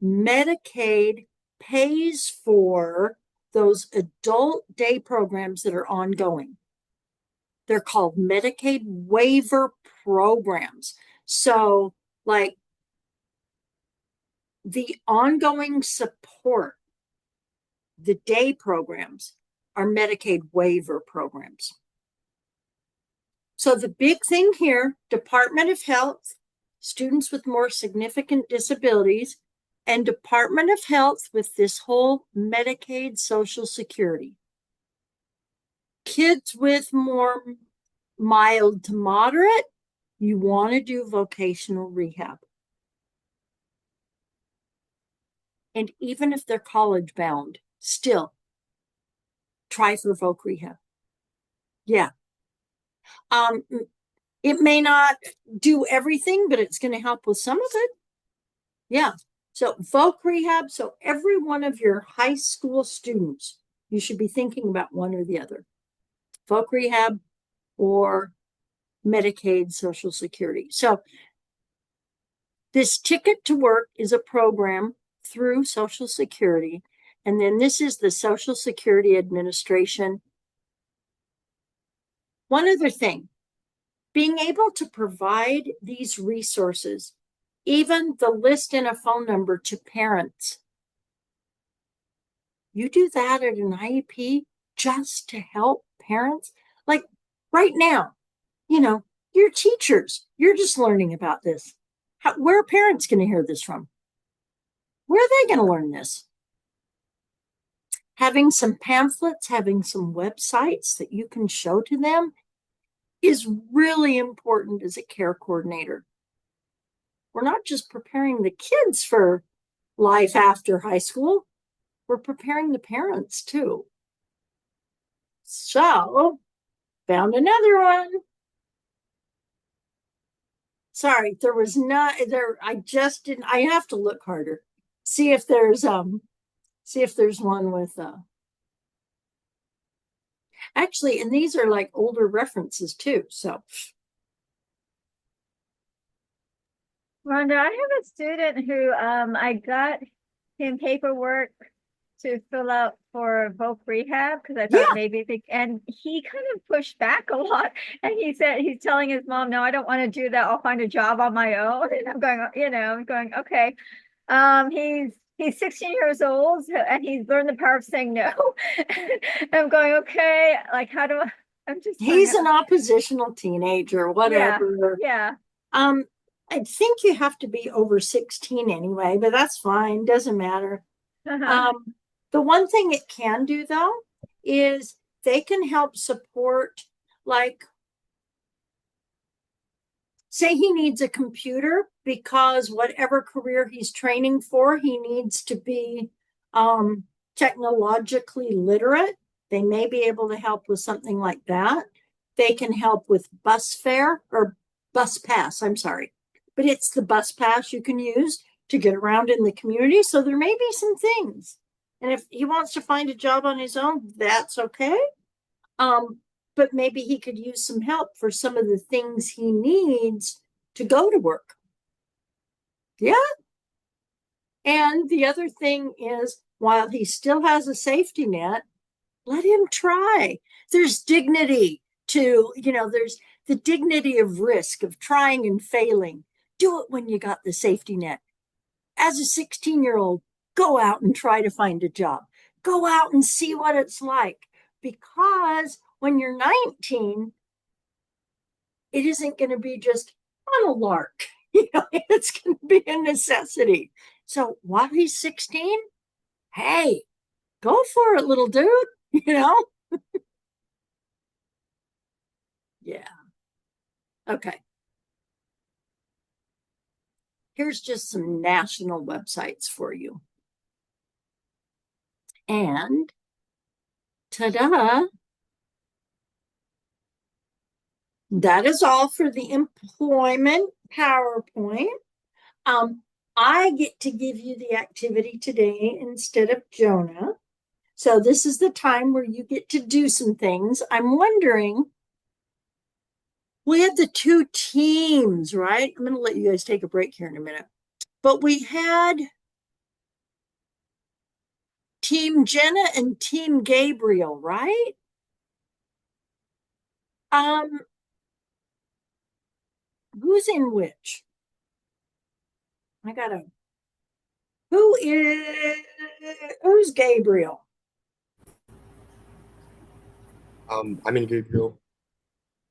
Medicaid pays for those adult day programs that are ongoing. They're called Medicaid waiver programs. So, like the ongoing support, the day programs are Medicaid waiver programs. So, the big thing here, Department of Health, students with more significant disabilities, and Department of Health with this whole Medicaid Social Security. Kids with more mild to moderate, you want to do vocational rehab. And even if they're college bound, still try for voc rehab. Yeah. It may not do everything, but it's going to help with some of it. Yeah. So voc rehab. So every one of your high school students, you should be thinking about one or the other. Voc rehab or Medicaid Social Security. So this Ticket to Work is a program through Social Security. And then this is the Social Security Administration. One other thing, being able to provide these resources, even the list and a phone number to parents. You do that at an IEP just to help parents. Like right now, you're teachers. You're just learning about this. Where are parents going to hear this from? Where are they going to learn this? Having some pamphlets, having some websites that you can show to them is really important as a care coordinator. We're not just preparing the kids for life after high school, we're preparing the parents too. So, found another one. Sorry, there was not there. I just didn't. I have to look harder. See if there's one with actually, and these are like older references too. So Rhonda, I have a student who I got him paperwork to fill out for voc rehab because I thought yeah, maybe and he kind of pushed back a lot. And he said he's telling his mom, "No, I don't want to do that. I'll find a job on my own." And I'm going, okay. He's 16 years old and he's learned the power of saying no. And I'm going, okay, like how do I'm just he's an oppositional teenager, yeah, whatever. yeah. I think you have to be over 16 anyway, but that's fine. Doesn't matter. Uh-huh. The one thing it can do though is they can help support, like, say he needs a computer because whatever career he's training for, he needs to be technologically literate. They may be able to help with something like that. They can help with bus fare or bus pass, I'm sorry, but it's the bus pass you can use to get around in the community. So there may be some things. And if he wants to find a job on his own, that's okay. But maybe he could use some help for some of the things he needs to go to work. Yeah. And the other thing is, while he still has a safety net, let him try. There's dignity there's the dignity of risk, of trying and failing. Do it when you got the safety net. As a 16-year-old, go out and try to find a job. Go out and see what it's like. Because when you're 19, it isn't going to be just on a lark. It's going to be a necessity. So while he's 16, hey, go for it, little dude. you know? Yeah. Okay. Here's just some national websites for you. And ta-da, That is all for the employment PowerPoint. Um, I get to give you the activity today instead of Jonah. So this is the time where you get to do some things. I'm wondering, we had the two teams, right? I'm going to let you guys take a break here in a minute. But we had Team Jenna and Team Gabriel, right? Um, who's in which? I gotta. Who's Gabriel? I'm in Gabriel.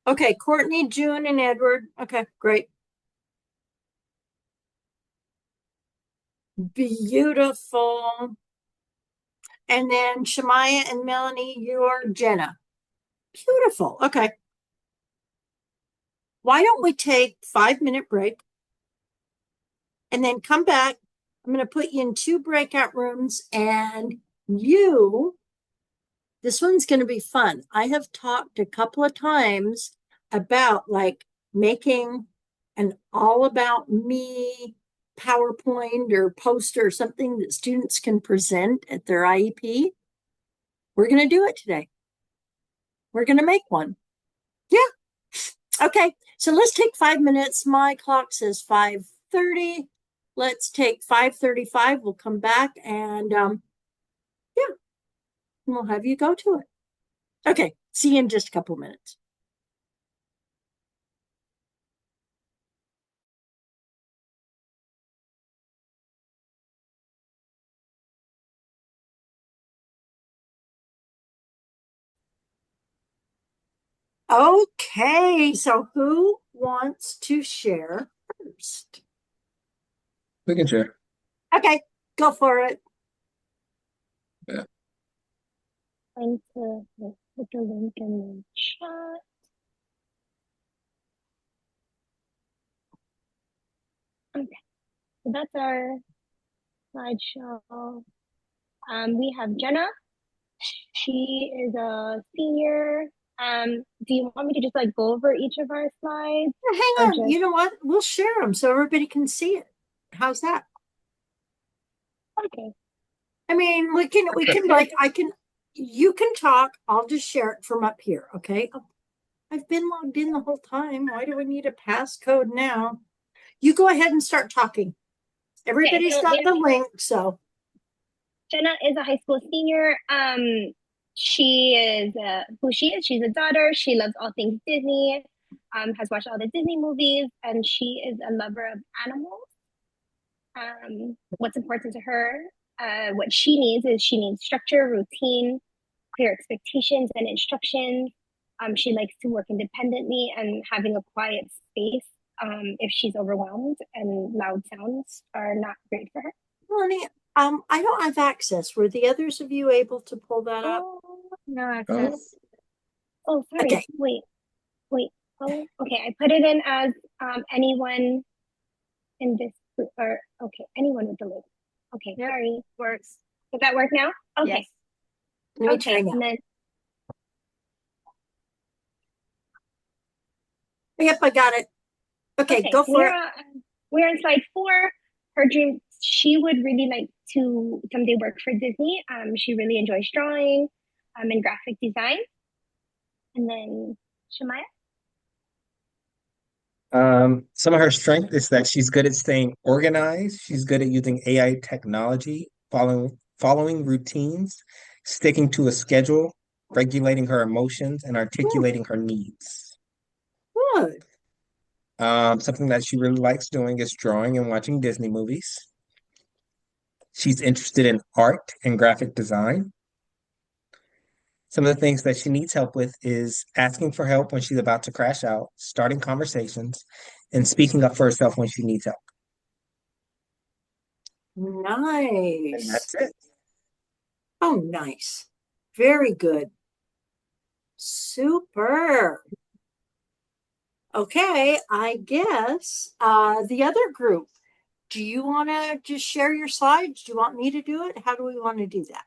Okay, Courtney, June, and Edward. Okay, great. Beautiful. And then Shemaya and Melanie, you're Jenna. Beautiful. Okay. Why don't we take 5 minute break and then come back? I'm going to put you in two breakout rooms and this one's going to be fun. I have talked a couple of times about like making an all about me PowerPoint or poster or something that students can present at their IEP. We're going to do it today. We're going to make one. Yeah. Okay. So let's take 5 minutes. My clock says 5:30. Let's take 5:35. We'll come back and yeah, we'll have you go to it. Okay. See you in just a couple of minutes. Okay, so who wants to share first? We can share. Okay, go for it. Yeah. Going to put the link in the chat. Okay, so that's our slideshow. We have Jenna. She is a senior. Do you want me to just like go over each of our slides? Hang Or on, just you know what? We'll share them so everybody can see it. How's that? okay? I mean, we can like you can talk. I'll just share it from up here, okay? I've been logged in the whole time. Why do we need a passcode now? You go ahead and start talking. Everybody's So got the link, so Jenna is a high school senior. She is who she is. She's a daughter. She loves all things Disney. Has watched all the Disney movies, and she is a lover of animals. What's important to her, what she needs is she needs structure, routine, clear expectations, and instructions. She likes to work independently and having a quiet space. If she's overwhelmed and loud sounds are not great for her. Melanie, I don't have access. Were the others of you able to pull that up? No Oh, access. Oh, sorry. Okay. Wait. Oh, okay. I put it in as anyone in this group, or okay, anyone with the link. Okay, Yep. sorry. Works. Does that work now? Okay. Yes. Let me Okay, try now. and then Yep, I got it. Okay, okay, go for it. we're on slide 4. Her dream, she would really like to someday work for Disney. She really enjoys drawing, and graphic design. And then Shemaya. Some of her strength is that she's good at staying organized. She's good at using AI technology, following routines, sticking to a schedule, regulating her emotions, and articulating her needs. Good. Something that she really likes doing is drawing and watching Disney movies. She's interested in art and graphic design. Some of the things that she needs help with is asking for help when she's about to crash out, starting conversations, and speaking up for herself when she needs help. And Nice. that's it. Oh, nice. Very good. Super. Okay, I guess the other group, do you want to just share your slides? Do you want me to do it? How do we want to do that?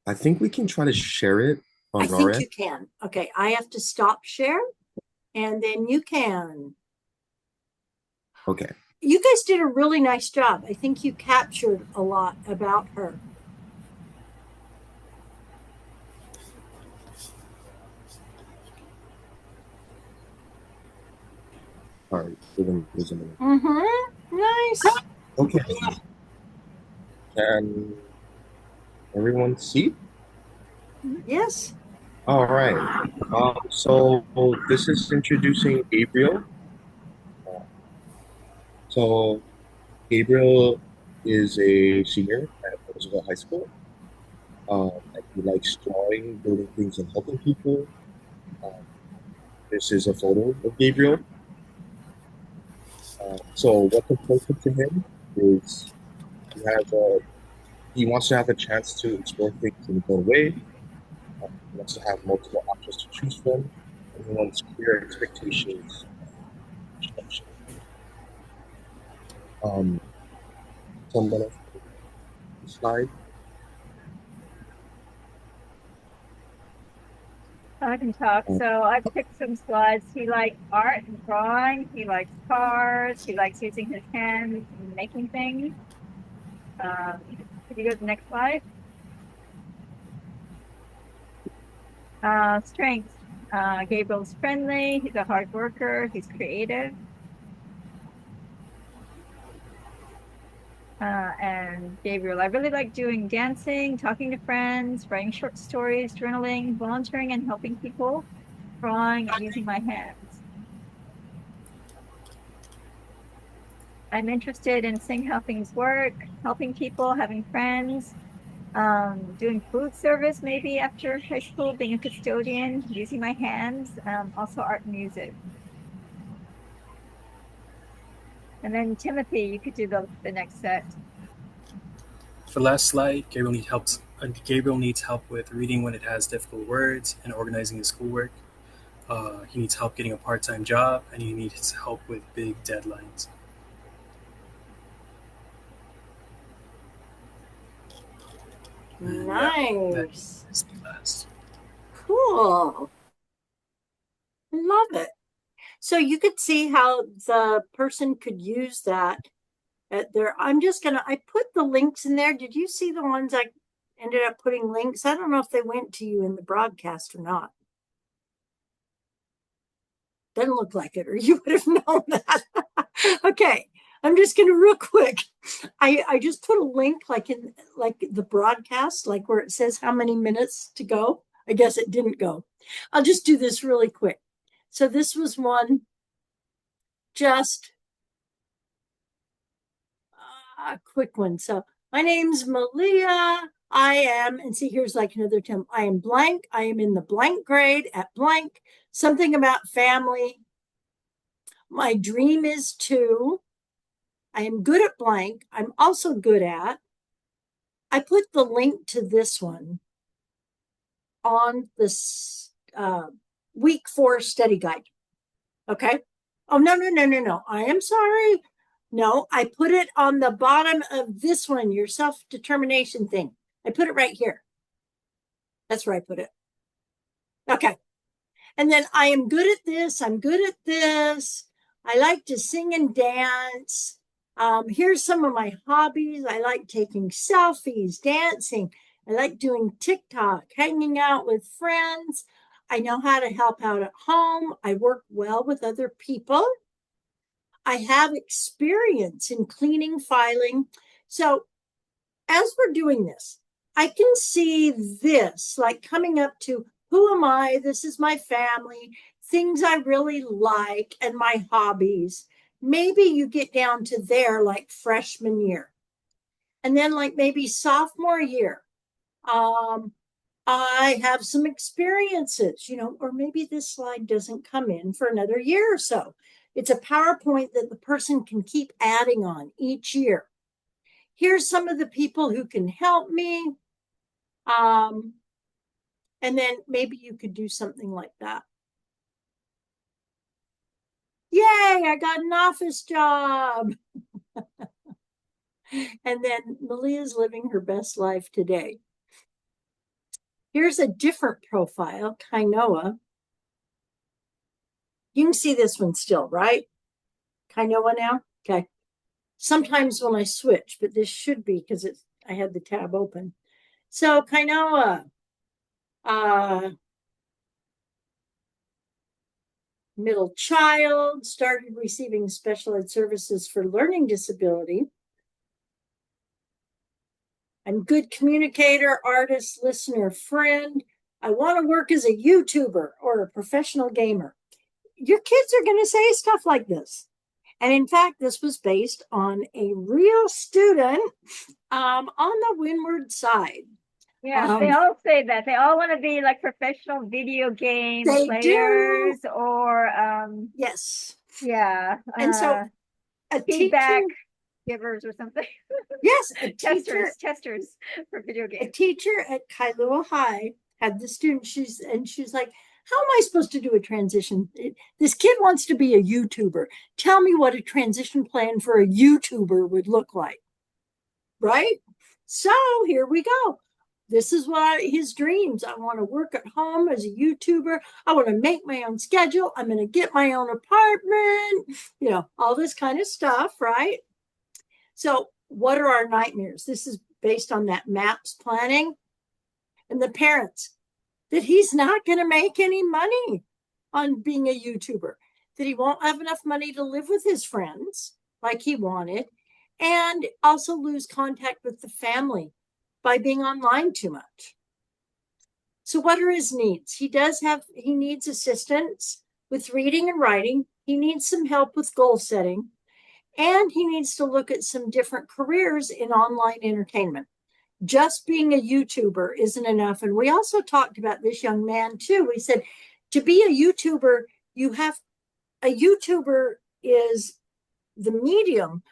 I think we can try to share it. on I our think end? you can. Okay, I have to stop share and then you can. Okay. You guys did a really nice job. I think you captured a lot about her. All right. Giving this a minute. Nice. Okay. Can everyone see? Yes. All right. So this is introducing Gabriel. So Gabriel is a senior at Roosevelt High School. And he likes drawing, building things, and helping people. Um, this is a photo of Gabriel. So what's important to him is he wants to have a chance to explore things in his own way. He wants to have multiple options to choose from, and he wants clear expectations. Someone else slide. I can talk. So I picked some slides. He likes art and drawing. He likes cars. He likes using his hands and making things. Could you go to the next slide? Strengths. Gabriel's friendly. He's a hard worker. He's creative. And Gabriel, I really like doing dancing, talking to friends, writing short stories, journaling, volunteering, and helping people, drawing, and using my hands. I'm interested in seeing how things work, helping people, having friends, doing food service maybe after high school, being a custodian, using my hands, also art and music. And then Timothy, you could do the next set. For the last slide, Gabriel needs help with reading when it has difficult words and organizing his schoolwork. He needs help getting a part-time job, and he needs help with big deadlines. And that Nice. is the last. Cool. I love it. So you could see how the person could use that at their, I put the links in there. Did you see the ones I ended up putting links? I don't know if they went to you in the broadcast or not. Doesn't look like it, or you would have known that. Okay, I'm just gonna real quick. I just put a link like in like the broadcast, like where it says how many minutes to go. I guess it didn't go. I'll just do this really quick. So this was one just a quick one. So my name's Malia. I am, and see, here's like another term. I am blank. I am in the blank grade at blank. Something about family. My dream is to. I am good at blank. I'm also good at. I put the link to this one on this week 4 study guide. Okay. Oh, no. I am sorry. No, I put it on the bottom of this one, your self-determination thing. I put it right here. That's where I put it. Okay. And then I am good at this. I'm good at this. I like to sing and dance. Here's some of my hobbies. I like taking selfies, dancing. I like doing TikTok, hanging out with friends. I know how to help out at home. I work well with other people. I have experience in cleaning, filing. So as we're doing this, I can see this like coming up to who am I? This is my family, things I really like, and my hobbies. Maybe you get down to there like freshman year. And then, like maybe sophomore year, I have some experiences, or maybe this slide doesn't come in for another year or so. It's a PowerPoint that the person can keep adding on each year. Here's some of the people who can help me. And then maybe you could do something like that. Yay, I got an office job. And then Malia's living her best life today. Here's a different profile, Kainoa. You can see this one still, right? Kainoa now? Okay. Sometimes when I switch, but this should be because I had the tab open. So Kainoa, middle child, started receiving special ed services for learning disability. I'm good communicator, artist, listener, friend. I want to work as a YouTuber or a professional gamer. Your kids are going to say stuff like this. And in fact, this was based on a real student on the Windward side. Yeah, they all say that. They all want to be like professional video game players do. or yes. Yeah. And so a feedback teacher, givers or something. Yes, a teacher, testers for video games. A teacher at Kailua High had the student, she's like, how am I supposed to do a transition? This kid wants to be a YouTuber. Tell me what a transition plan for a YouTuber would look like. Right? So here we go. This is what his dreams. I want to work at home as a YouTuber. I want to make my own schedule. I'm going to get my own apartment, all this kind of stuff, right? So what are our nightmares? This is based on that MAPS planning. And the parents, that he's not going to make any money on being a YouTuber, that he won't have enough money to live with his friends like he wanted, and also lose contact with the family by being online too much. So what are his needs? He needs assistance with reading and writing. He needs some help with goal setting, and he needs to look at some different careers in online entertainment. Just being a YouTuber isn't enough. And we also talked about this young man too. We said, to be a YouTuber, a YouTuber is the medium,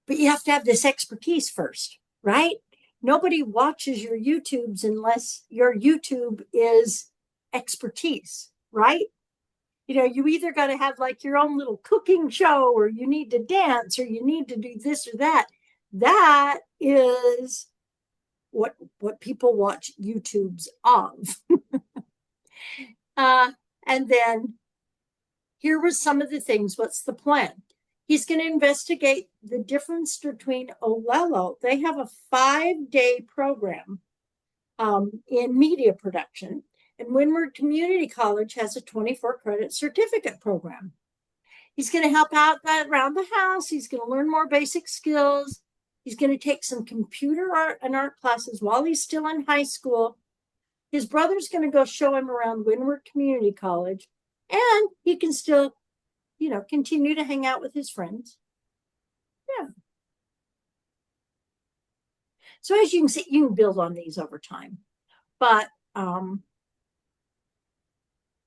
but you have to have this expertise first, right? Nobody watches your YouTubes unless your YouTube is expertise, right? You either got to have like your own little cooking show, or you need to dance, or you need to do this or that. That is what people watch YouTubes of. And then here was some of the things. What's the plan? He's going to investigate the difference between Olelo. They have a 5-day program in media production, and Windward Community College has a 24-credit certificate program. He's going to help out around the house. He's going to learn more basic skills. He's going to take some computer art and art classes while he's still in high school. His brother's going to go show him around Windward Community College, and he can still, continue to hang out with his friends. Yeah. So as you can see, you can build on these over time. But I don't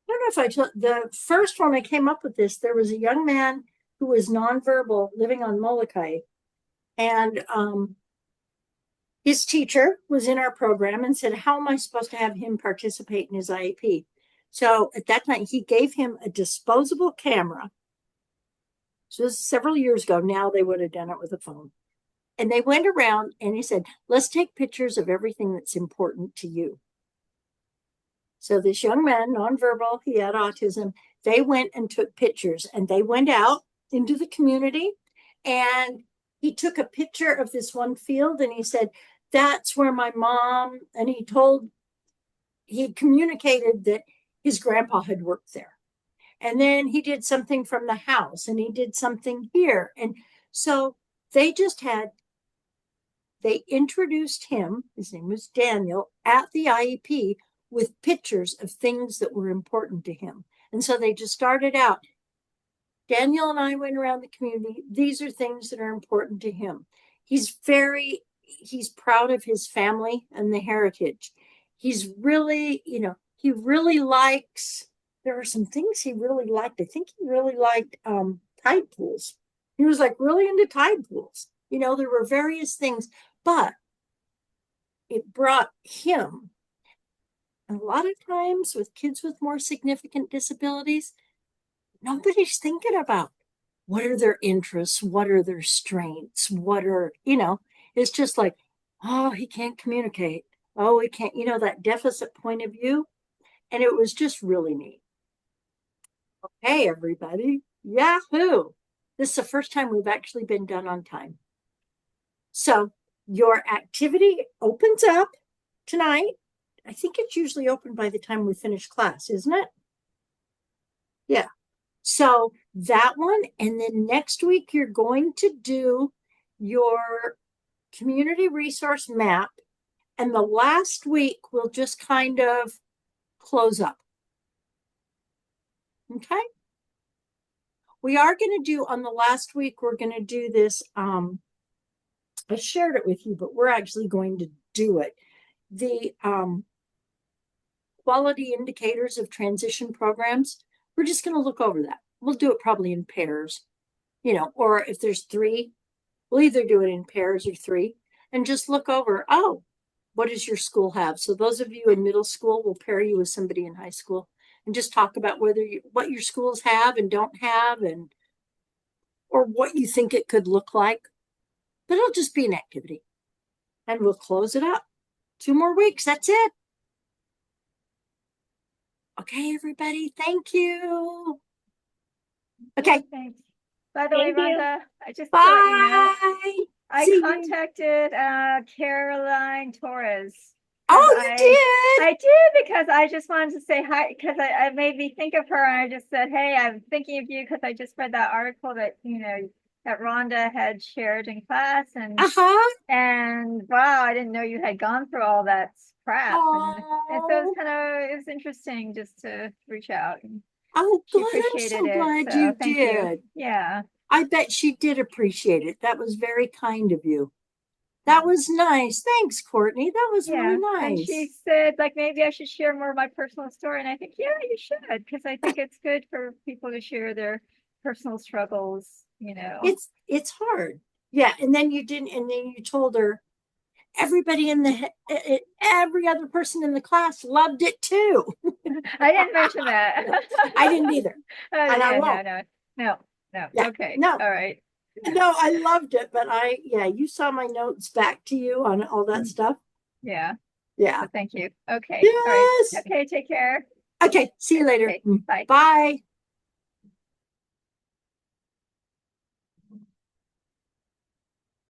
know if I told the first one I came up with this, there was a young man who was nonverbal living on Molokai. And his teacher was in our program and said, how am I supposed to have him participate in his IEP? So at that time, he gave him a disposable camera. So this was several years ago. Now they would have done it with a phone. And they went around and he said, let's take pictures of everything that's important to you. So this young man, nonverbal, he had autism. They went and took pictures, and they went out into the community, and he took a picture of this one field, and he said, that's where my mom, and he communicated that his grandpa had worked there. And then he did something from the house, and he did something here. And so they introduced him, his name was Daniel, at the IEP with pictures of things that were important to him. And so they just started out. Daniel and I went around the community. These are things that are important to him. He's proud of his family and the heritage. He's really, he really likes, there are some things he really liked. I think he really liked tide pools. He was like really into tide pools. There were various things, but it brought him. And a lot of times with kids with more significant disabilities, nobody's thinking about what are their interests, what are their strengths, it's just like, oh, he can't communicate. Oh, we can't, that deficit point of view. And it was just really neat. Hey, everybody. Yahoo. This is the first time we've actually been done on time. So your activity opens up tonight. I think it's usually open by the time we finish class, isn't it? Yeah. So that one, and then next week you're going to do your community resource map. And the last week we'll just kind of close up. Okay. We are going to do on the last week, we're going to do this. I shared it with you, but we're actually going to do it. The quality indicators of transition programs, we're just going to look over that. We'll do it probably in pairs, or if there's 3, we'll either do it in pairs or 3 and just look over, oh, what does your school have? So those of you in middle school, we'll pair you with somebody in high school and just talk about what your schools have and don't have, or what you think it could look like. But it'll just be an activity. And we'll close it up. 2 more weeks. That's it. Okay, everybody. Thank you. Okay. Thanks. By the way, Thank you. Rhonda, I just Bye. to let you know, I See you. contacted Caroline Torres. Oh, you did? I did, because I just wanted to say hi, because I made me think of her, and I just said, hey, I'm thinking of you because I just read that article that that Rhonda had shared in class, and and wow, I didn't know you had gone through all that crap, and so it was interesting just to reach out. Oh, She good. I'm appreciated so it, glad so you thank did. you. Yeah. I bet she did appreciate it. That was very kind of you. That was nice. Thanks, Courtney. That was really And nice. she said, like, maybe I should share more of my personal story. And I think, yeah, you should, because I think it's good for people to share their personal struggles, It's hard. Yeah. And then you told her everybody every other person in the class loved it too. I didn't mention that. I didn't either. And I won't. No. Yeah, okay. No. All right. No, I loved it, but you saw my notes back to you on all that stuff. Yeah. Yeah. So thank you. Okay. Yes. All right. Okay. Take care. Okay. See you later. Okay, bye. Bye.